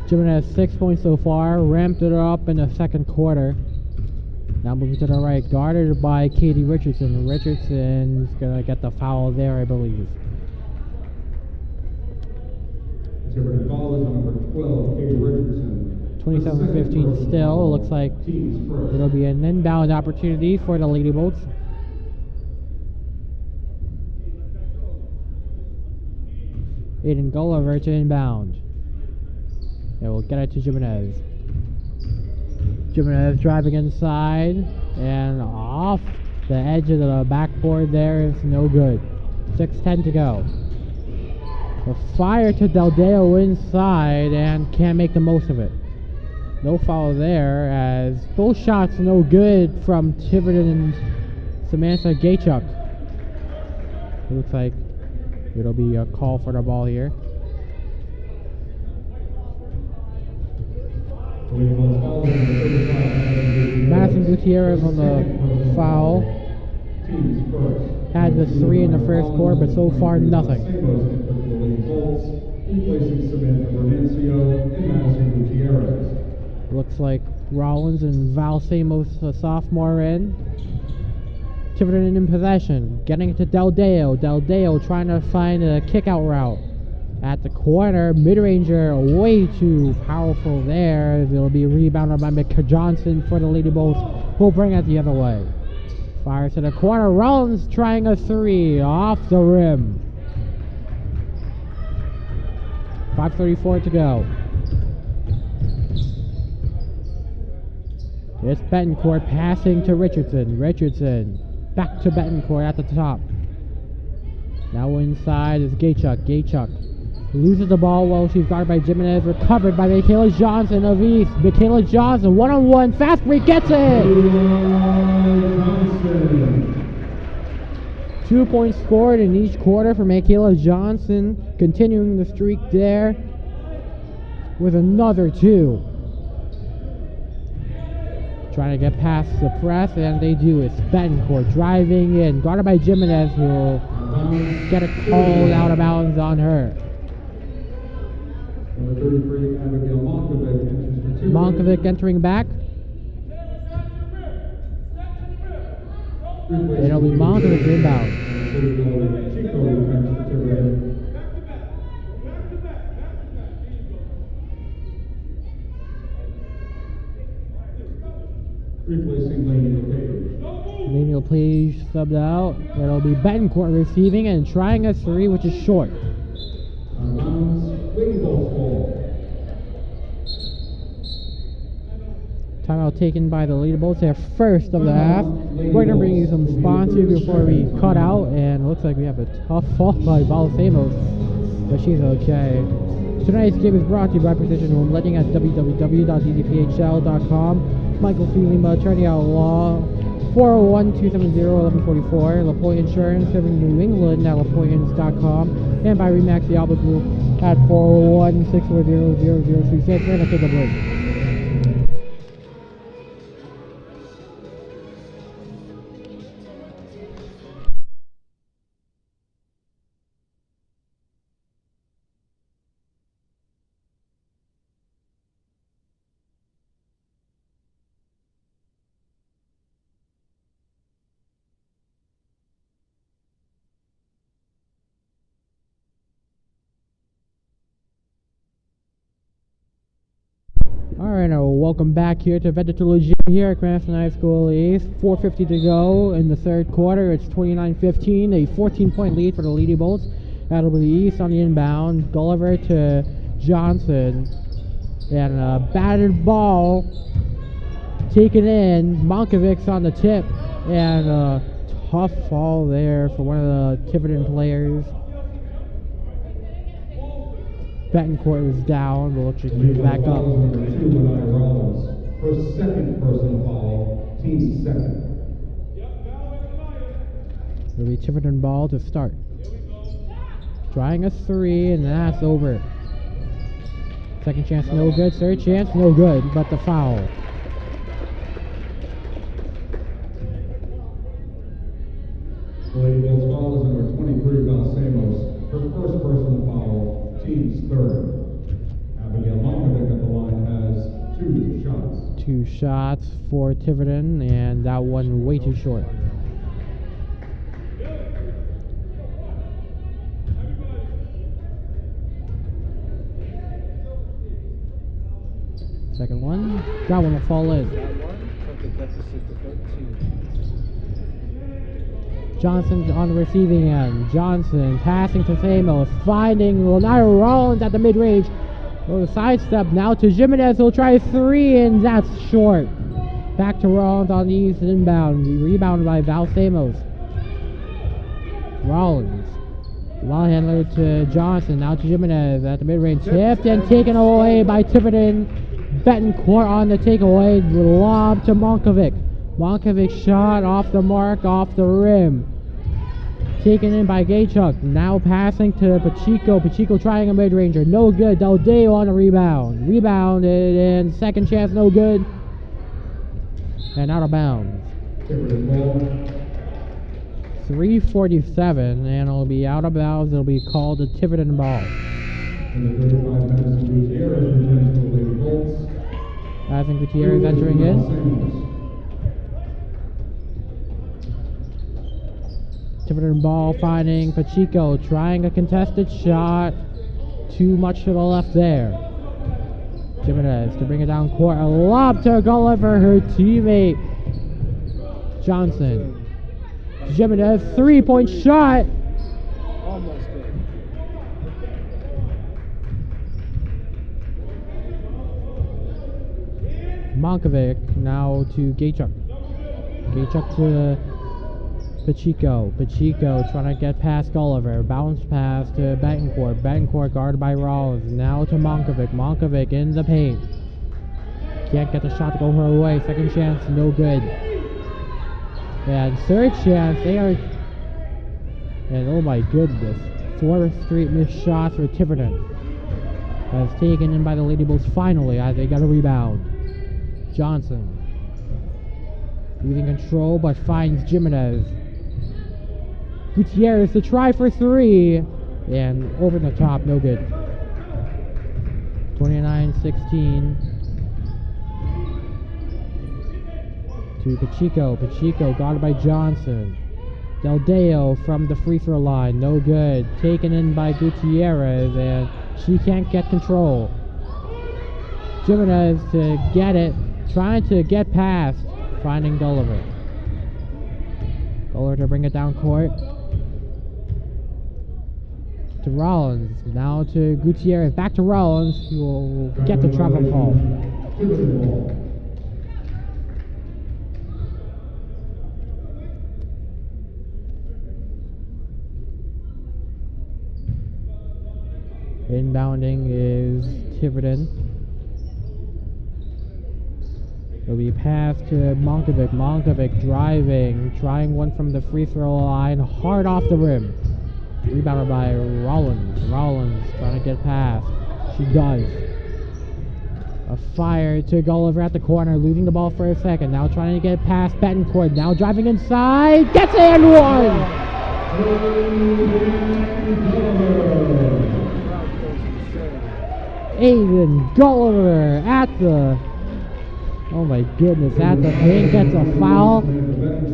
Jimenez 6 points so far. Ramped it up in the second quarter. Now moving to the right, guarded by Katie Richardson. Richardson's gonna get the foul there, I believe. Tiverton foul is number 12, Katie Richardson. 27-15 still. It looks like it'll be an inbound opportunity for the Lady Bolts. Aiden Gulliver to inbound. It will get it to Jimenez. Jimenez driving inside and off the edge of the backboard there is no good. 6:10 to go. The fire to Del Deo inside and can't make the most of it. No foul there as both shots no good from Tiverton and Samantha Gaychuk. It looks like it'll be a call for the ball here. Madison Gutierrez on the foul. Had the 3 in the first quarter, but so far nothing. Looks like Rollins and Val Samos, the sophomore, in. Tiverton in possession, getting it to Del Deo. Del Deo trying to find a kick-out route. At the corner, mid-ranger way too powerful there. It'll be rebounded by Mika Johnson for the Lady Bolts, who'll bring it the other way. Fires to the corner, Rollins trying a 3 off the rim. 5:34 to go. It's Betancourt passing to Richardson. Richardson back to Betancourt at the top. Now inside is Gaychuk. Gaychuk Loses the ball while she's guarded by Jimenez. Recovered by Michaela Johnson of East. Michaela Johnson, one-on-one, fast break, gets it! 2 points scored in each quarter for Michaela Johnson, continuing the streak there with another 2. Trying to get past the press, and they do. It's Betancourt driving in, guarded by Jimenez, who will get a call out of bounds on her. Number 33, Abigail Monkovic, enters for Tiverton. Monkovic entering back. It'll be Monkovic inbound. Chico returns for Tiverton. Replacing Laney LePage. Laney LePage subbed out. It'll be Betancourt receiving and trying a 3, which is short. Timeout taken by the Lady Bolts, their first of the half. We're going to bring you some sponsors before we cut out, and it looks like we have a tough fall by Valsamos, but she's okay. Tonight's game is brought to you by Precision Home Lending at www.ddphl.com. Michael C. Lima, Attorney at Law, 401-270-1144. LaPointe Insurance, serving New England at lapointins.com. And by Remax the Alba Group at 401-640-0036. We're going to take a break. Alright, welcome back here to Vegetable Gym here at Cranston High School East. 4:50 to go in the third quarter. It's 29-15, a 14-point lead for the Lady Bolts. That'll be the East on the inbound. Gulliver to Johnson. And a battered ball taken in. Monkovic's on the tip. And a tough fall there for one of the Tiverton players. Betancourt was down, but looks like he's back up. Number 2, Lanai Rollins. Her second personal foul, team second. It'll be Tiverton ball to start. Trying a 3, and that's over. Second chance, no good. Third chance, no good, but the foul. The Lady Bolts foul is number 23, Valsamos. Her first personal foul, team's third. Abigail Monkovic at the line has 2 shots. 2 shots for Tiverton, and that one way too short. Second one, that one will fall in. That one took the deficit to 13. Johnson's on the receiving end. Johnson passing to Samos, finding Lanai Rollins at the mid-range. Little sidestep now to Jimenez, who'll try a 3, and that's short. Back to Rollins on the east inbound. Rebounded by Valsamos. Rollins. Ball handler to Johnson, now to Jimenez at the mid-range. Tipped and taken away by Tiverton. Betancourt on the takeaway. Lob to Monkovic. Monkovic shot off the mark, off the rim. Taken in by Gaychuk. Now passing to Pacheco. Pacheco trying a mid-ranger. No good. Del Deo on a rebound. Rebounded, and second chance, no good. And out of bounds. 3:47, and it'll be out of bounds. It'll be called a Tiverton ball. And the 35 minutes, Gutierrez returns to the Lady Bolts. Passing Gutierrez entering in. Tiverton ball finding Pacheco, trying a contested shot. Too much to the left there. Jimenez to bring it down court. A lob to Gulliver, her teammate. Johnson. Jimenez, 3-point shot. Almost good. Monkovic now to Gaychuk. Gaychuk to Pacheco trying to get past Gulliver. Bounce pass to Betancourt. Betancourt guarded by Rollins. Now to Monkovic in the paint. Can't get the shot to go her way. Second chance, no good. And third chance, they are... And oh my goodness. 4 straight missed shots for Tiverton. That's taken in by the Lady Bulls finally as they got a rebound. Johnson. Losing control but finds Jimenez. Gutierrez to try for 3. And over the top, no good. 29-16. To Pacheco guarded by Johnson. Del Deo from the free throw line, no good. Taken in by Gutierrez, and she can't get control. Jimenez to get it, trying to get past, finding Gulliver. Gulliver to bring it down court. To Rollins, now to Gutierrez, back to Rollins, who will get the travel call. Inbounding is Tiverton. It'll be passed to Monkovic. Monkovic driving, trying one from the free throw line, hard off the rim. Rebounded by Rollins. Rollins trying to get past. She does. A fire to Gulliver at the corner, losing the ball for a second. Now trying to get past Betancourt. Now driving inside. Gets and one! Aiden Gulliver at the... Oh my goodness, at the paint, gets a foul,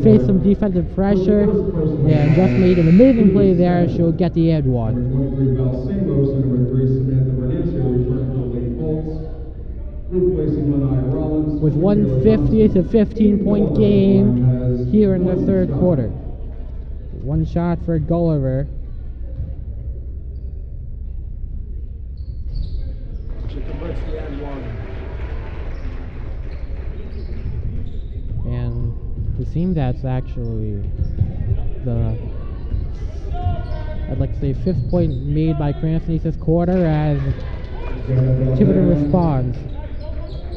faced some defensive pressure, and just made an amazing play there. She'll get the and one. With 150, it's a 15-point game here in the third quarter. One shot for Gulliver. And it seems that's actually the, I'd like to say, 5th point made by Cranston this quarter as Tiverton responds.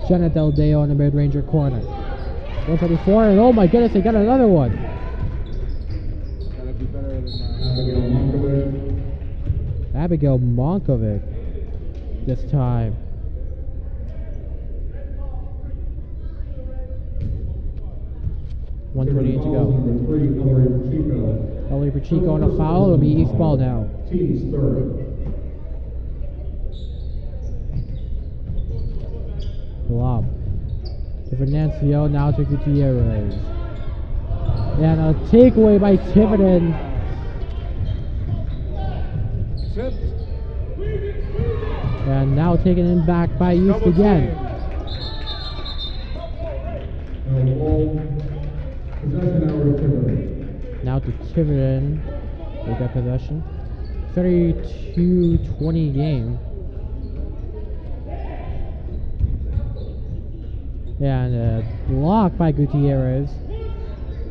Jenna Del Deo in the mid-ranger corner. 134, and oh my goodness, they got another one. Gotta be better than that. Abigail Monkovic this time. .128 to go. Ellie Pacheco on a foul. It'll be East ball now. Team's third. Lob to Venancio, now to Gutierrez. And a takeaway by Tiverton. And now taken in back by East again. Now to Tiverton. They got possession. 32-20 game. And a block by Gutierrez.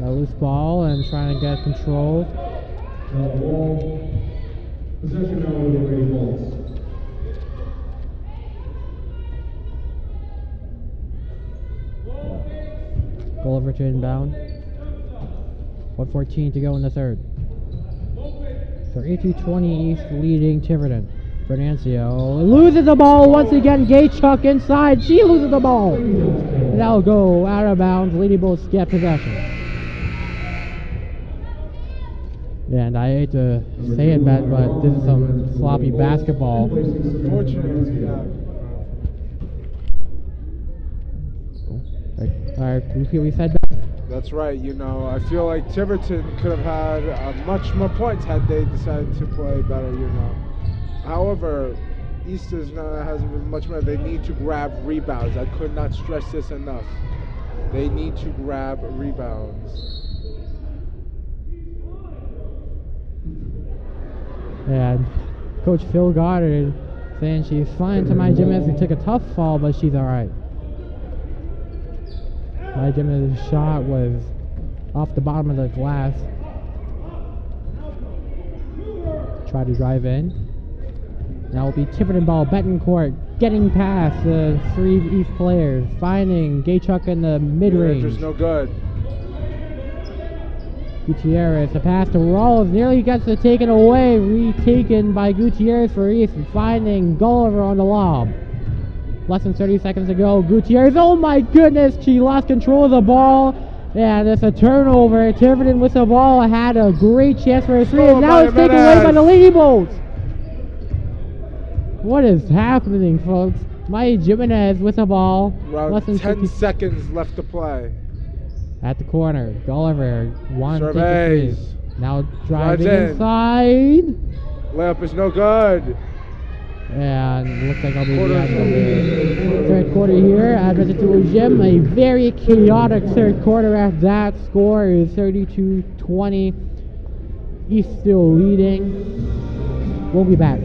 A loose ball and trying to get control. Possession now with the Lady Bulls. Gulliver to inbound. 1:14 to go in the third. 32-20 East leading Tiverton. Venancio loses the ball once again. Gaychuk inside. She loses the ball. That'll go out of bounds. Lady Bulls get possession. And I hate to say it, Matt, but this is some sloppy basketball. Unfortunately, yeah. Alright, we said that. That's right. You know, I feel like Tiverton could have had much more points had they decided to play better. You know. However, East hasn't been much better. They need to grab rebounds. I could not stress this enough. They need to grab rebounds. And Coach Phil Goddard saying she's fine to my gymnast who took a tough fall, but she's alright. My gymnast's shot was off the bottom of the glass. try to drive in. Now will be Tiverton ball. Betancourt getting past the 3 East players, finding Gaychuk in the mid-range. Just no good. Gutierrez, the pass to Rawls, nearly gets it taken away, retaken by Gutierrez for East, and finding Gulliver on the lob. Less than 30 seconds to go. Gutierrez, oh my goodness, she lost control of the ball, and it's a turnover. Tiverton with the ball had a great chance for a 3, and now it's taken away by the Lady Bolts. What is happening, folks? Maya Jimenez with the ball. Around 10 seconds left to play. At the corner, Gulliver wants to take the Surveys. three. Now driving in. inside. Layup is no good. And looks like I'll be the third quarter here at Vegetable Gym. A very chaotic third quarter at that. Score is 32-20. East still leading. We'll be back.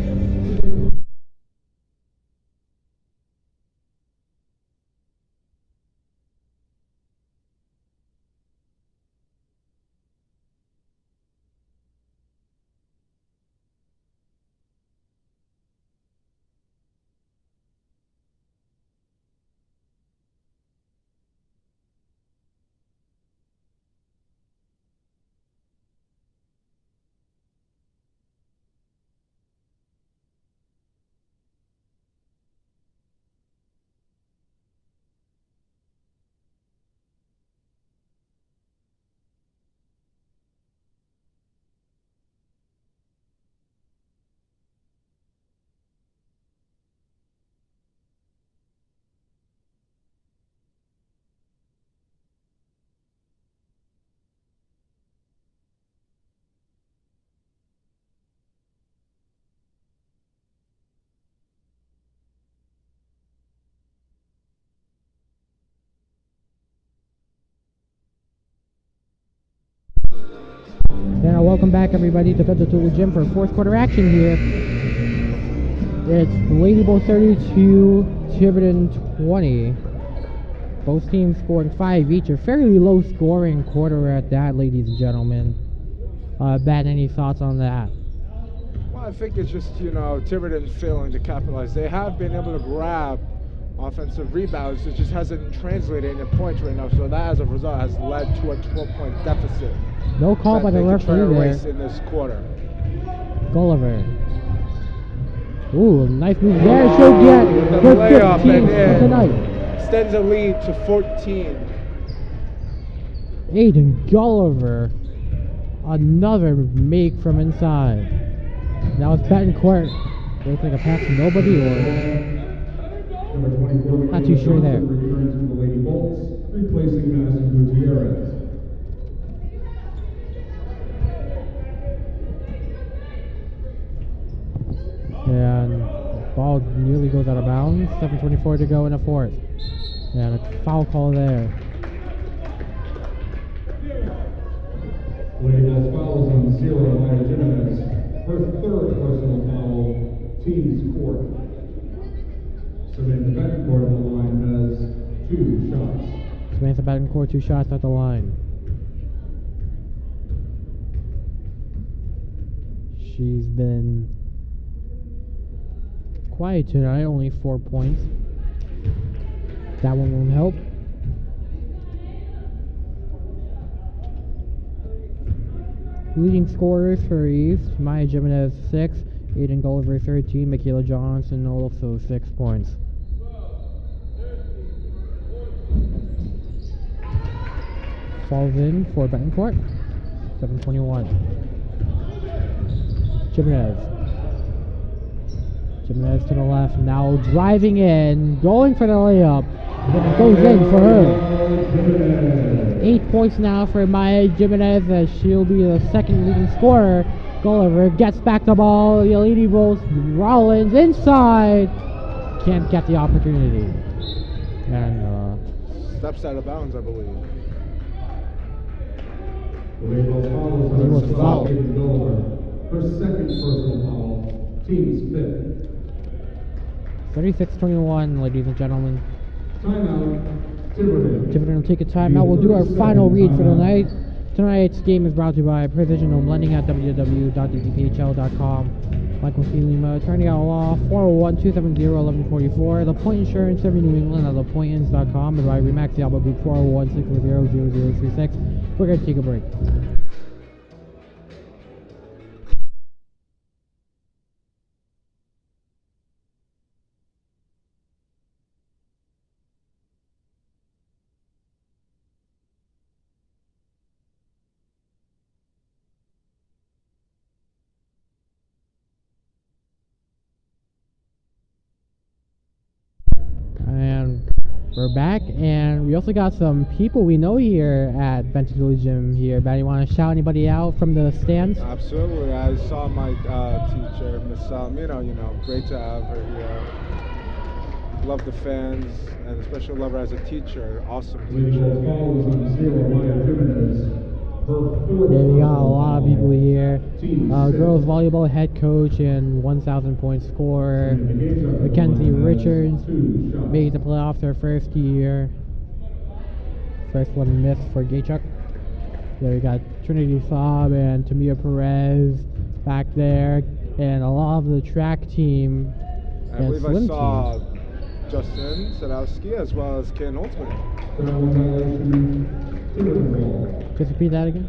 And welcome back, everybody, to Vegetable Gym for fourth quarter action here. It's Lady Bowl 32, Tiverton 20. Both teams scoring 5 each. A fairly low scoring quarter at that, ladies and gentlemen. Bat, any thoughts on that? Well, I think it's just, Tiverton failing to capitalize. They have been able to grab offensive rebounds. It just hasn't translated into points right now. So that, as a result, has led to a 12-point deficit. No call by the referee there. In this quarter. Gulliver. Ooh, nice move there. She'll get her 15th of the night. Extends a lead to 14. Aiden Gulliver. Another make from inside. Now it's Betancourt. Looks like a pass to nobody, or not too sure there. Returns to the Lady Bolts, replacing Madison Gutierrez. And ball nearly goes out of bounds. 7:24 to go in the fourth. And a foul call there. Lady Bolts fouls on Sierra Maya Jimenez. Her third personal foul, team's court. Samantha Betancourt on the line has 2 shots. Samantha Betancourt, 2 shots at the line. She's been quiet tonight, only 4 points. That one won't help. Leading scorers for East, Maya Jimenez 6, Aiden Gulliver 13, Michaela Johnson also 6 points. Falls in for Betancourt, 7:21. Jimenez to the left, now driving in, going for the layup, and it goes in for her. 8 points now for Maya Jimenez, as she'll be the second leading scorer. Gulliver gets back the ball, the Lady Bolts, Rollins inside, can't get the opportunity. And steps out of bounds, I believe. The Lady Bolts foul. Gulliver. Her second personal foul, team's 5th. 36-21, ladies and gentlemen. Timeout, Tiverton. Tiverton will take a timeout. We'll do our final read for the night. Tonight's game is brought to you by Precision Home Lending at www.dtphl.com. Michael C. Lima, attorney at law, 401-270-1144. The Point Insurance Serving New England at thepointins.com. And by Remax the Alba Group, 401-640-0036. We're going to take a break. And we're back, and we also got some people we know here at Benton Village Gym here. Ben, you want to shout anybody out from the stands? Absolutely. I saw my teacher, Miss great to have her here. Love the fans, and especially love her as a teacher. Awesome teacher. Yeah, we got a lot of people here. Girls volleyball head coach and 1,000 point scorer, Mackenzie Richards, made the playoffs her first year. First one missed for Gaychuk. Yeah, we got Trinity Saab and Tamia Perez back there, and a lot of the track team I and believe I swim saw team. Justin Sadowski as well as Ken Holtzman. Just repeat that again.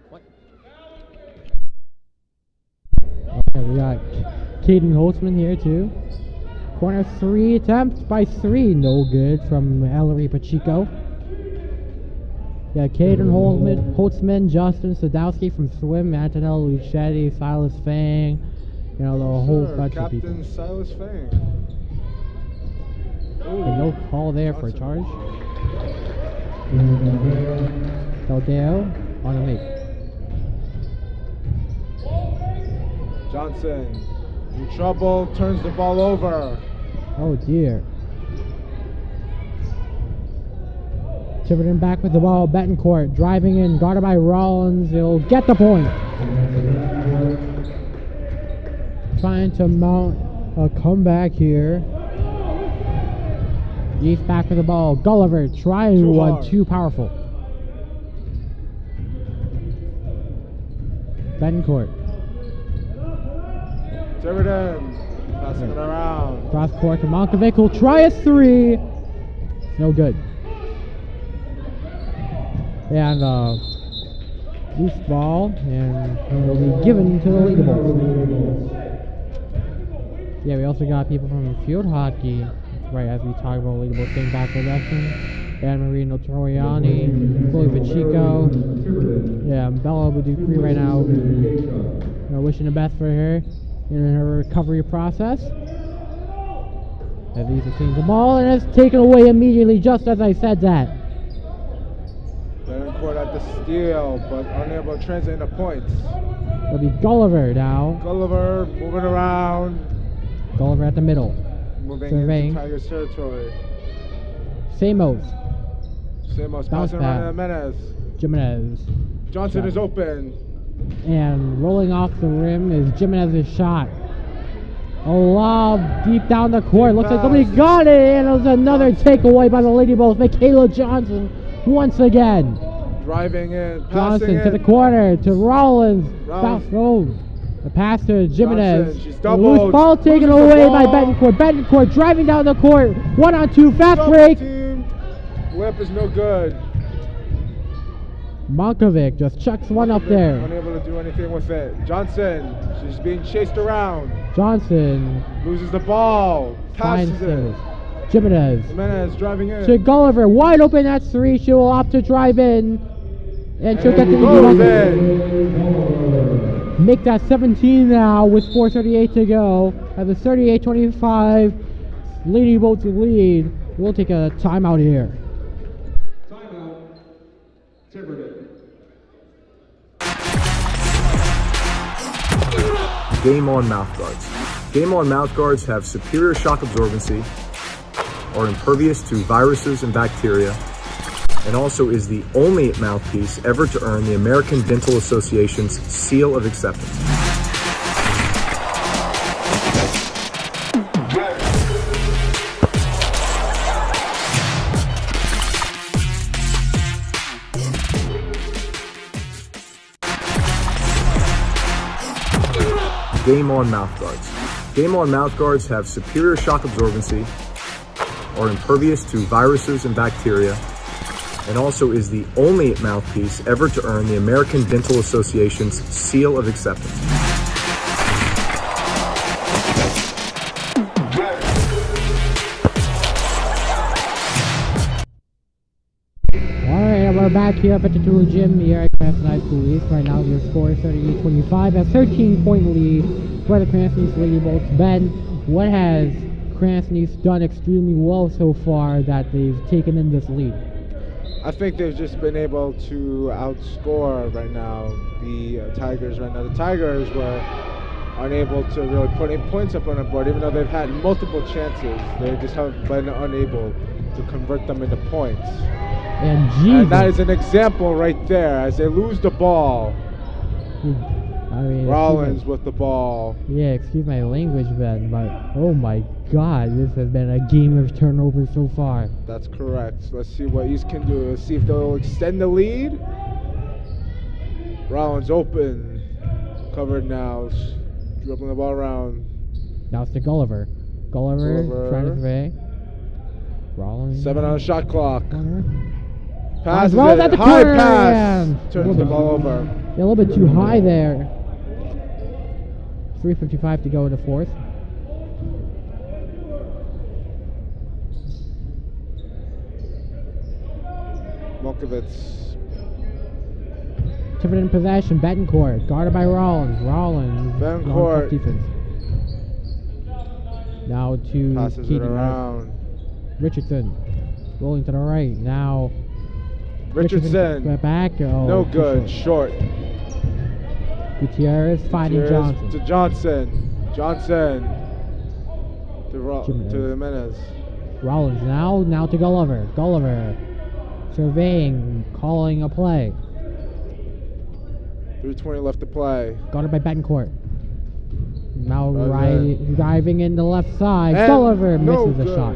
What? Okay, we got Caden Holtzman here too. Corner 3 attempt by 3, no good from Ellery Pacheco. Yeah, Caden Holtzman, Justin Sadowski from swim, Antonella Lucetti, Silas Fang, the whole bunch of people. Captain Silas Fang. Okay, no call there for a charge. Deldeo on the make. Johnson in trouble, turns the ball over. Oh dear. Tiverton back with the ball. Betancourt driving in, guarded by Rollins. He'll get the point. Trying to mount a comeback here. East back with the ball. Gulliver trying one, too powerful. Betancourt. Tiverton passing it around. Cross court to Monkovic. Will try a 3. No good. And loose ball, and it'll be given to the leaderboard. Yeah, we also got people from field hockey, right as we talk about leaderboard staying back possession. Anne Marie Notoriani, Chloe Pacheco, yeah, Bella Dupree right now. Wishing the best for her in her recovery process. As these are seeing the ball, and it's taken away immediately, just as I said that. Betancourt at the steal, but unable to translate into points. It'll be Gulliver now. Gulliver moving around. Gulliver at the middle. Moving Surveying. into Tigers territory. Samos. Samos Bounce passing around back. Jimenez. Jimenez. Johnson Shot. is open. And rolling off the rim is Jimenez's shot. A lob deep down the court. Looks like somebody got it, and it was another takeaway by the Lady Bulls. Michaela Johnson once again. Driving in, passing Johnson in. to the corner to Rollins. Rollins. Bounce home. The pass to Jimenez. Johnson, she's doubled. Loose ball taken Loses the away by ball. Betancourt. Betancourt driving down the court. 1-on-2 fast Double break. team. Whip is no good. Monkovic just chucks one up there. Unable to do anything with it. Johnson, she's being chased around. Johnson Loses the ball. finds Passes Simmons. it. Jimenez Jimenez driving in. to Gulliver, wide open at 3. She will opt to drive in, and she'll get the goes easy in. bucket. Make that 17 now with 4:38 to go. At the 38-25, Lady Bolts lead. We'll take a timeout here. Timeout. Tiverton. Game On mouthguards. Game On mouthguards have superior shock absorbency, are impervious to viruses and bacteria, and also is the only mouthpiece ever to earn the American Dental Association's seal of acceptance. Game On mouthguards. Game On mouthguards have superior shock absorbency, are impervious to viruses and bacteria, and also is the only mouthpiece ever to earn the American Dental Association's seal of acceptance. Alright, we're back here at the Tool Gym here at Cranston High School East. Right now, your score is 38-25, a 13-point lead for the Cranston East Lady Bolts. Ben, what has Cranston East done extremely well so far that they've taken in this lead? I think they've just been able to outscore right now the Tigers right now. The Tigers were unable to really put any points up on the board, even though they've had multiple chances. They just have been unable to convert them into points. And that is an example right there. As they lose the ball, I mean, Rollins with the ball. Yeah, excuse my language, Ben, but oh my God, this has been a game of turnovers so far. That's correct. Let's see what East can do. Let's see if they'll extend the lead. Rollins open, covered now, dribbling the ball around. Now it's to Gulliver. Gulliver trying to survey. Rollins. 7 on the shot clock. Passes well, it. High pass. Turns the ball over. Yeah, a little bit too high there. 3:55 to go in the fourth. Milkovich. Tiverton in possession. Betancourt guarded by Rollins. Betancourt. Defense. Now to passes Keaton. it around. Richardson rolling to the right. Now Richardson. Back. Oh, no good. Short. Gutierrez finding Johnson. To Johnson. To Jimenez. Rollins now to Gulliver. Gulliver surveying, calling a play. 3:20 left to play. Guarded by Betancourt. Now driving in the left side. And Gulliver misses the shot.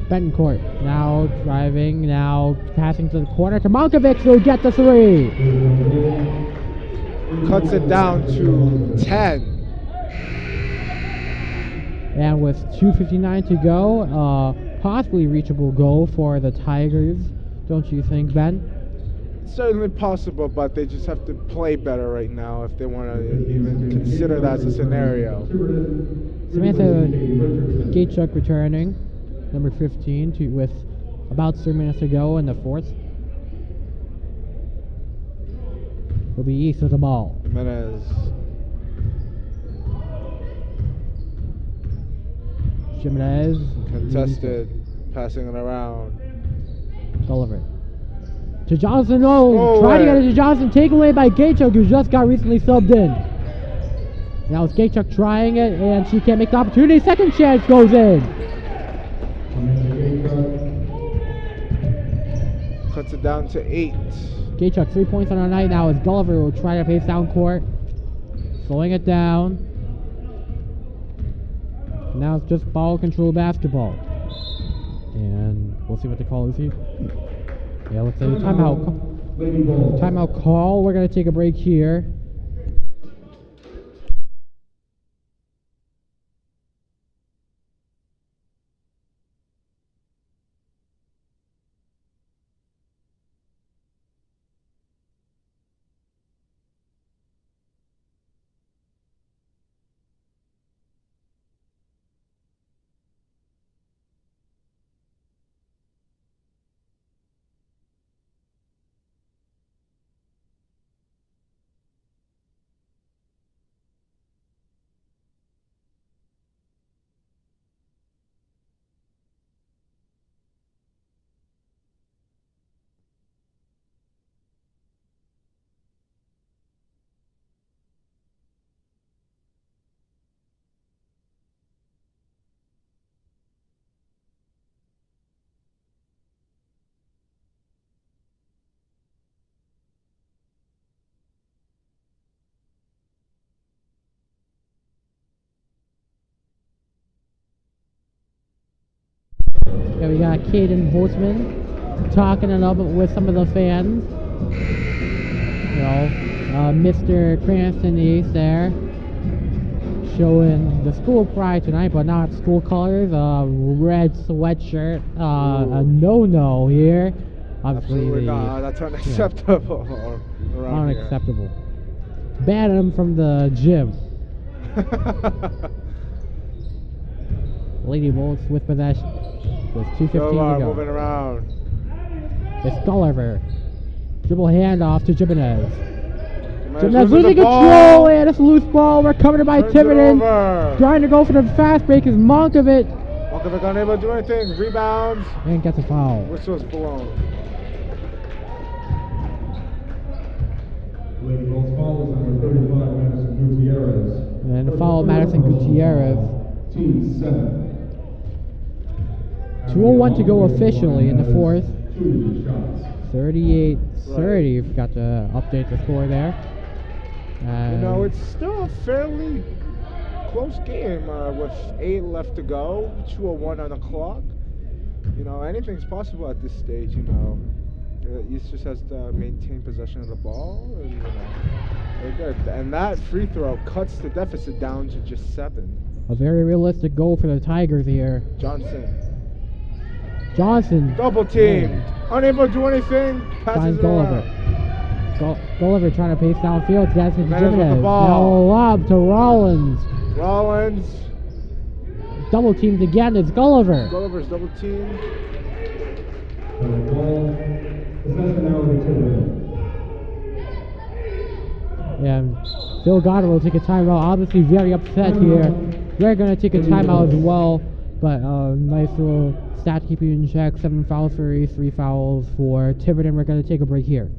Betancourt now driving, now passing to the corner to Malkovich, who'll get the three. Cuts it down to 10. And with 2:59 to go, possibly reachable goal for the Tigers, don't you think, Ben? It's certainly possible, but they just have to play better right now if they want to even consider that as a scenario. Samantha Gatechuk returning, number 15, with about 3 minutes to go in the fourth. Will be East with the ball. Jimenez. Contested, passing it around. Gulliver. To Johnson, trying to get it to Johnson, taken away by Gatechuk, who just got recently subbed in. Now it's Gatechuk trying it, and she can't make the opportunity. Second chance goes in. Cuts it down to 8. Gatechuk 3 points on our night. Now as Gulliver will try to pace down court, slowing it down. Now it's just ball control basketball, and we'll see what they call. Yeah, let's say timeout call. We're gonna take a break here. Yeah, we got Caden Horseman talking it up with some of the fans. You know, Mr. Cranston East there, showing the school pride tonight, but not school colors. Red sweatshirt, a no-no here. Obviously, Absolutely not. That's unacceptable. Around here. Unacceptable. Ban him from the gym. Lady Bolts with possession. With 2:15 to go. Moving around. It's Gulliver. Dribble handoff to Jimenez. Jimenez Losing control, and it's a loose ball. We're covered by Tiverton. Trying to go for the fast break is Monkovic. Monkovic unable to do anything. Rebounds. And gets a foul. Whistle's blown. Lady Bolts foul is number 35, Madison Gutierrez. And the foul of Madison Gutierrez. Team 7. 2:01 to go officially in the fourth. 2 shots. 38-30. Forgot to update the score there. You know, it's still a fairly close game with 8 left to go, 2:01 on the clock. You know, anything's possible at this stage, you know. East just has to maintain possession of the ball, and, you know, they're good. And that free throw cuts the deficit down to just 7. A very realistic goal for the Tigers here. Johnson. Double teamed. Unable to do anything. Passes it Gulliver. Gulliver trying to pace downfield. Gets it to Jimenez with Jimenez. the ball. Now lob to Rollins. Rollins. Double teamed again. It's Gulliver. Gulliver's double teamed. Ball. Possession now to Tiverton. And Phil Goddard will take a timeout. Obviously very upset here. We're going to take a timeout as well. But nice little stat keeping in check. 7 fouls for East, 3 fouls for Tiverton. We're going to take a break here.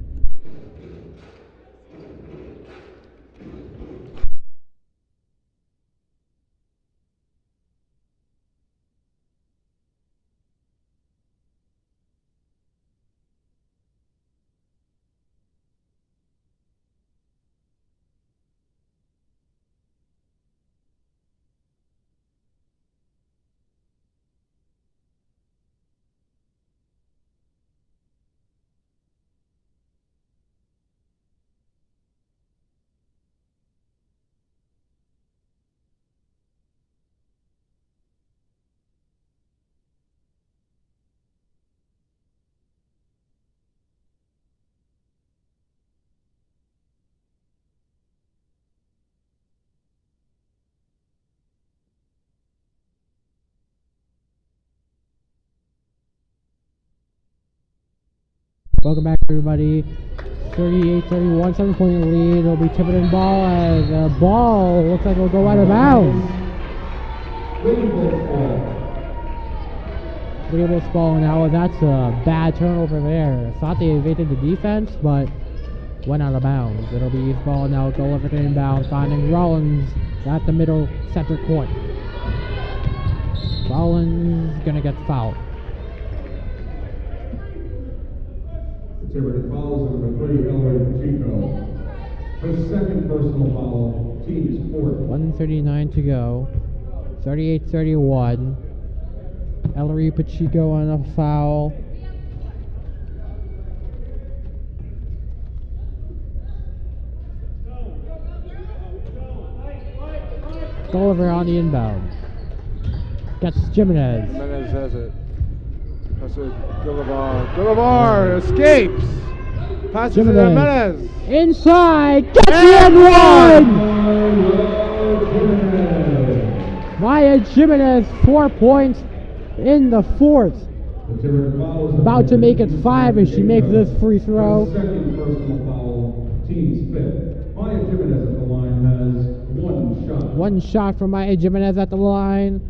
Welcome back, everybody. 38-31, 7-point lead. It'll be Tiverton ball as the ball looks like it'll go out of bounds. Lady ball now. That's a bad turnover there. Thought they evaded the defense, but went out of bounds. It'll be East ball now. Gulliver inbound, finding Rollins at the middle center court. Rollins gonna get fouled. Tiverton fouls number 3, Ellery Pacheco. Her second personal foul, team sport. 1:39 to go. 38-31. Ellery Pacheco on a foul. Gulliver on the inbound. Gets Jimenez. Jimenez has it. Passes it. Gulliver escapes. Passes it to Jimenez. Inside. Gets the end one. Maya Jimenez, 4 points in the fourth. About to make it 5 as she makes this free throw. Second personal foul, team's fifth. Maya Jimenez at the line has 1 shot. 1 shot from Maya Jimenez at the line.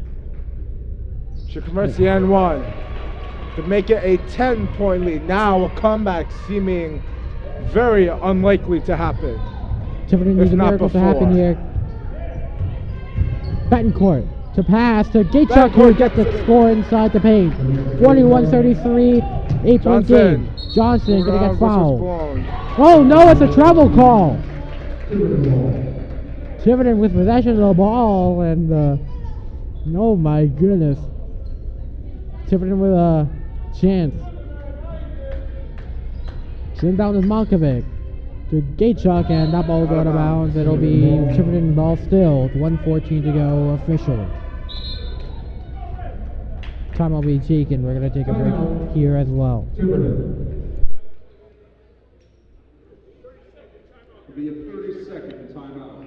She converts the N1 to make it a 10-point lead. Now a comeback seeming very unlikely to happen. Tiverton needs a miracle to happen here. Betancourt to pass to Gatechuck, who gets the score inside the paint. 41-33, 8-point game. Johnson gonna get fouled. Oh no, it's a travel call. Tiverton with possession of the ball, and oh my goodness. Tiverton with a chance. Inbound is Monkovic to Gaychuk, and that ball go out of bounds. It'll be Tiverton ball still. 1:14 to go, official. Time will be taken. We're going to take a break here as well. It'll be a 30-second timeout.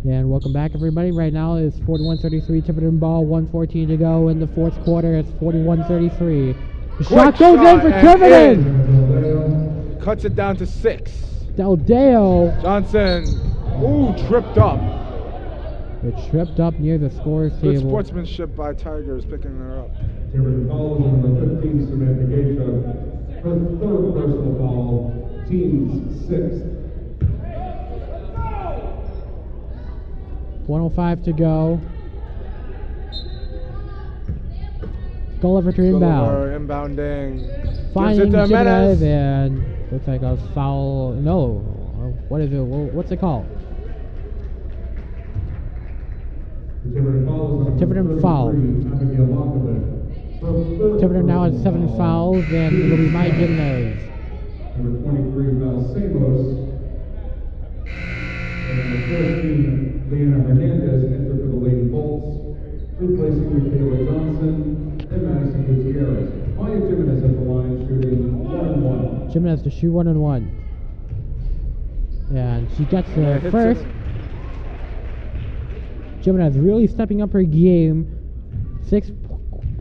And welcome back, everybody. Right now it's 41-33 Tiverton ball, 1:14 to go in the fourth quarter. It's 41-33. The shot goes in for Tiverton. Cuts it down to 6. Deldeo. Johnson, ooh, tripped up. It tripped up near the scores Good table. sportsmanship by Tigers picking her up. Tiverton fouls on number 15, Samantha Gaychuk. Her third personal foul, team's 6th. 1:05 to go. Gulliver to inbound. Inbounding. Finding Gives it to Jimenez, Jimenez. and looks like a foul. No, what is it? What's it called? Tiverton foul. Tiverton now has 7 fouls, and it'll be Mike Jimenez. Number 23, Balsamos. And number 13, Leona Hernandez entered for the Lady Bolts, replacing Michaela Johnson and Madison Gutierrez. Maya Jimenez at the line shooting 1-1. Jimenez to shoot 1-1. And she gets the first. Jimenez really stepping up her game. 6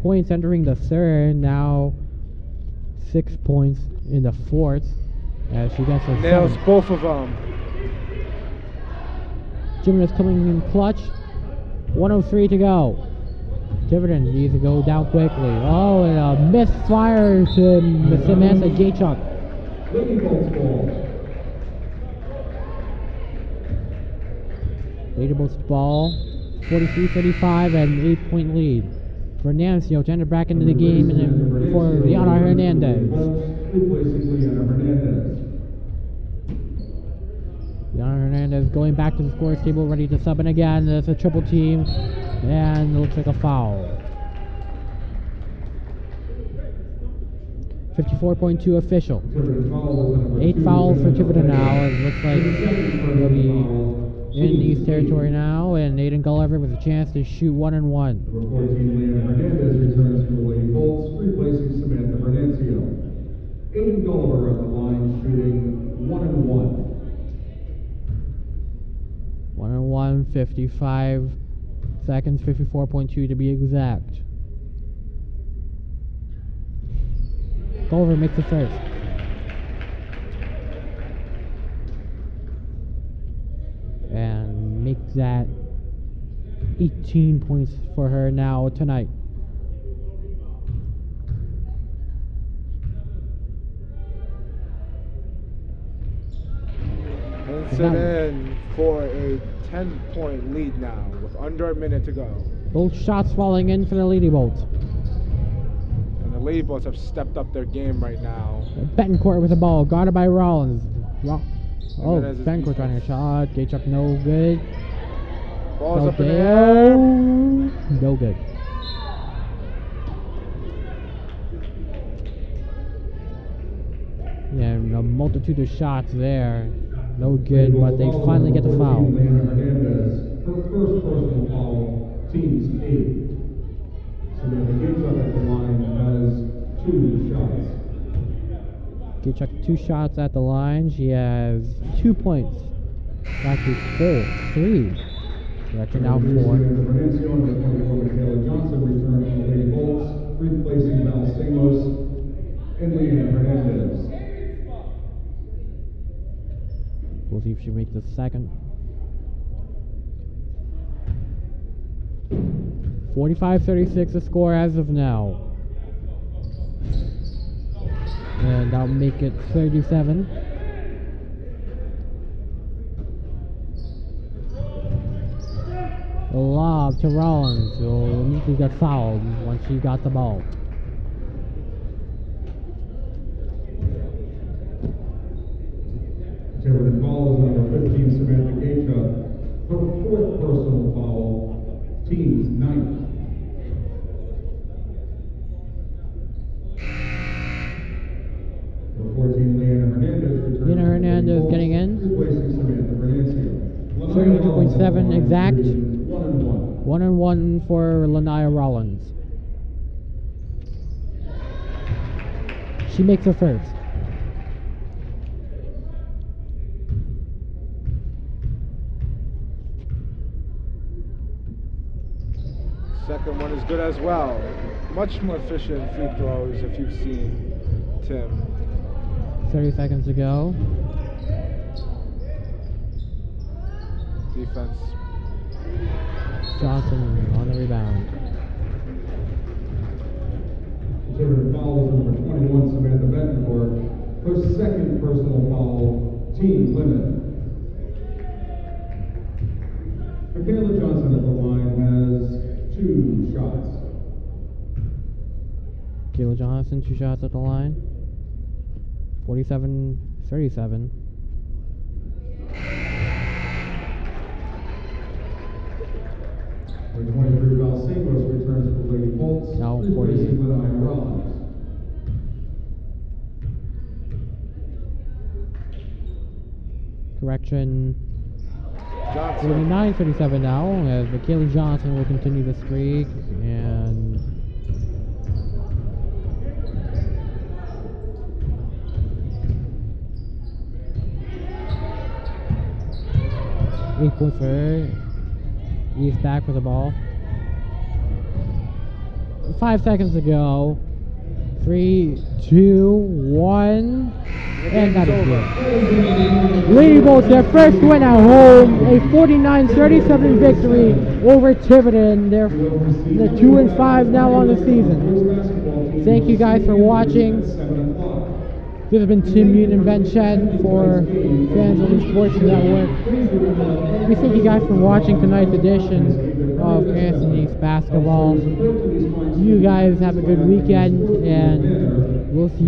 points entering the third. Now 6 points in the fourth. As she gets her Nails seventh. both of them. Jimenez coming in clutch. 1:03 to go. Tiverton needs to go down quickly. Oh, and a misfire to Samantha Gaychuk. Lady Bolts ball. Lady Bolts ball. 43-35 and 8-point lead. Fernancio to enter back into the game, and then for Liana Hernandez. Replacing Leona Hernandez. Liana Hernandez going back to the scores table, ready to sub in again. It's a triple team, and it looks like a foul. 54.2 official. 8 fouls for Tiverton now. It looks like they'll be in East territory now, and Aiden Gulliver with a chance to shoot 1-1. Number 14, Leona Hernandez returns for the Lady Bolts, replacing Samantha Fernancio. Aiden Gulliver at the line shooting 1-1. 1-1, 55 seconds, 54.2 to be exact. Gulliver makes the first. And makes that 18 points for her now tonight. Hits it in for a 10-point lead now with under a minute to go. Both shots falling in for the Lady Bolts. And the Lady Bolts have stepped up their game right now. Betancourt with the ball, guarded by Rollins. Oh, Jimenez is Betancourt trying a shot. Gaychuk no good. Ball's up in the air. No good. Yeah, a multitude of shots there. No good, but they finally get the foul. Leona Hernandez, her first personal foul, team's 8th. Samantha Gaychuk at the line has 2 shots. Gaychuk 2 shots at the line. She has 2 points. Actually 3. Actually now 4. Fernancio and number 24, Michaela Johnson return from the Lady Bolts, replacing Balsamos and Leona Hernandez. We'll see if she makes the second. 45-36 the score as of now. And I'll make it 37. A lob to Rollins, who immediately got fouled once she got the ball. Tiverton foul is number 15, Samantha Gacha. Her fourth personal foul, team's ninth. Number 14, Leanna Hernandez returns. Leanna Hernandez getting in. Replacing Samantha Venancio. 32.7 exact. 1-1. 1-1 for Lanaya Rollins. She makes her first. Second one is good as well. Much more efficient free throws if you've seen Tim. 30 seconds to go. Defense. Johnson on the rebound. Tiverton foul is number 21, Samantha Betancourt. Her second personal foul, team limit. Michaela Johnson at the line has 2 shots. Kayla Johnson, 2 shots at the line. 47-37. Number 23, Val Singos returns for Lady Bolts. Now 48. Replacing Lanaya Rollins. Correction. Johnson. 49-37 now, as Michaela Johnson will continue the streak, and eight points for her. East back with the ball. 5 seconds to go. 3, 2, 1. And that is it. Lady Bolts, their first win at home. A 49-37 victory over Tiverton. They're 2-5 now on the season. Thank you guys for watching. This has been Tim Yoon and Ben Chen for Fans of the Sports Network. We thank you guys for watching tonight's edition of Cranston East Basketball. You guys have a good weekend, and we'll see you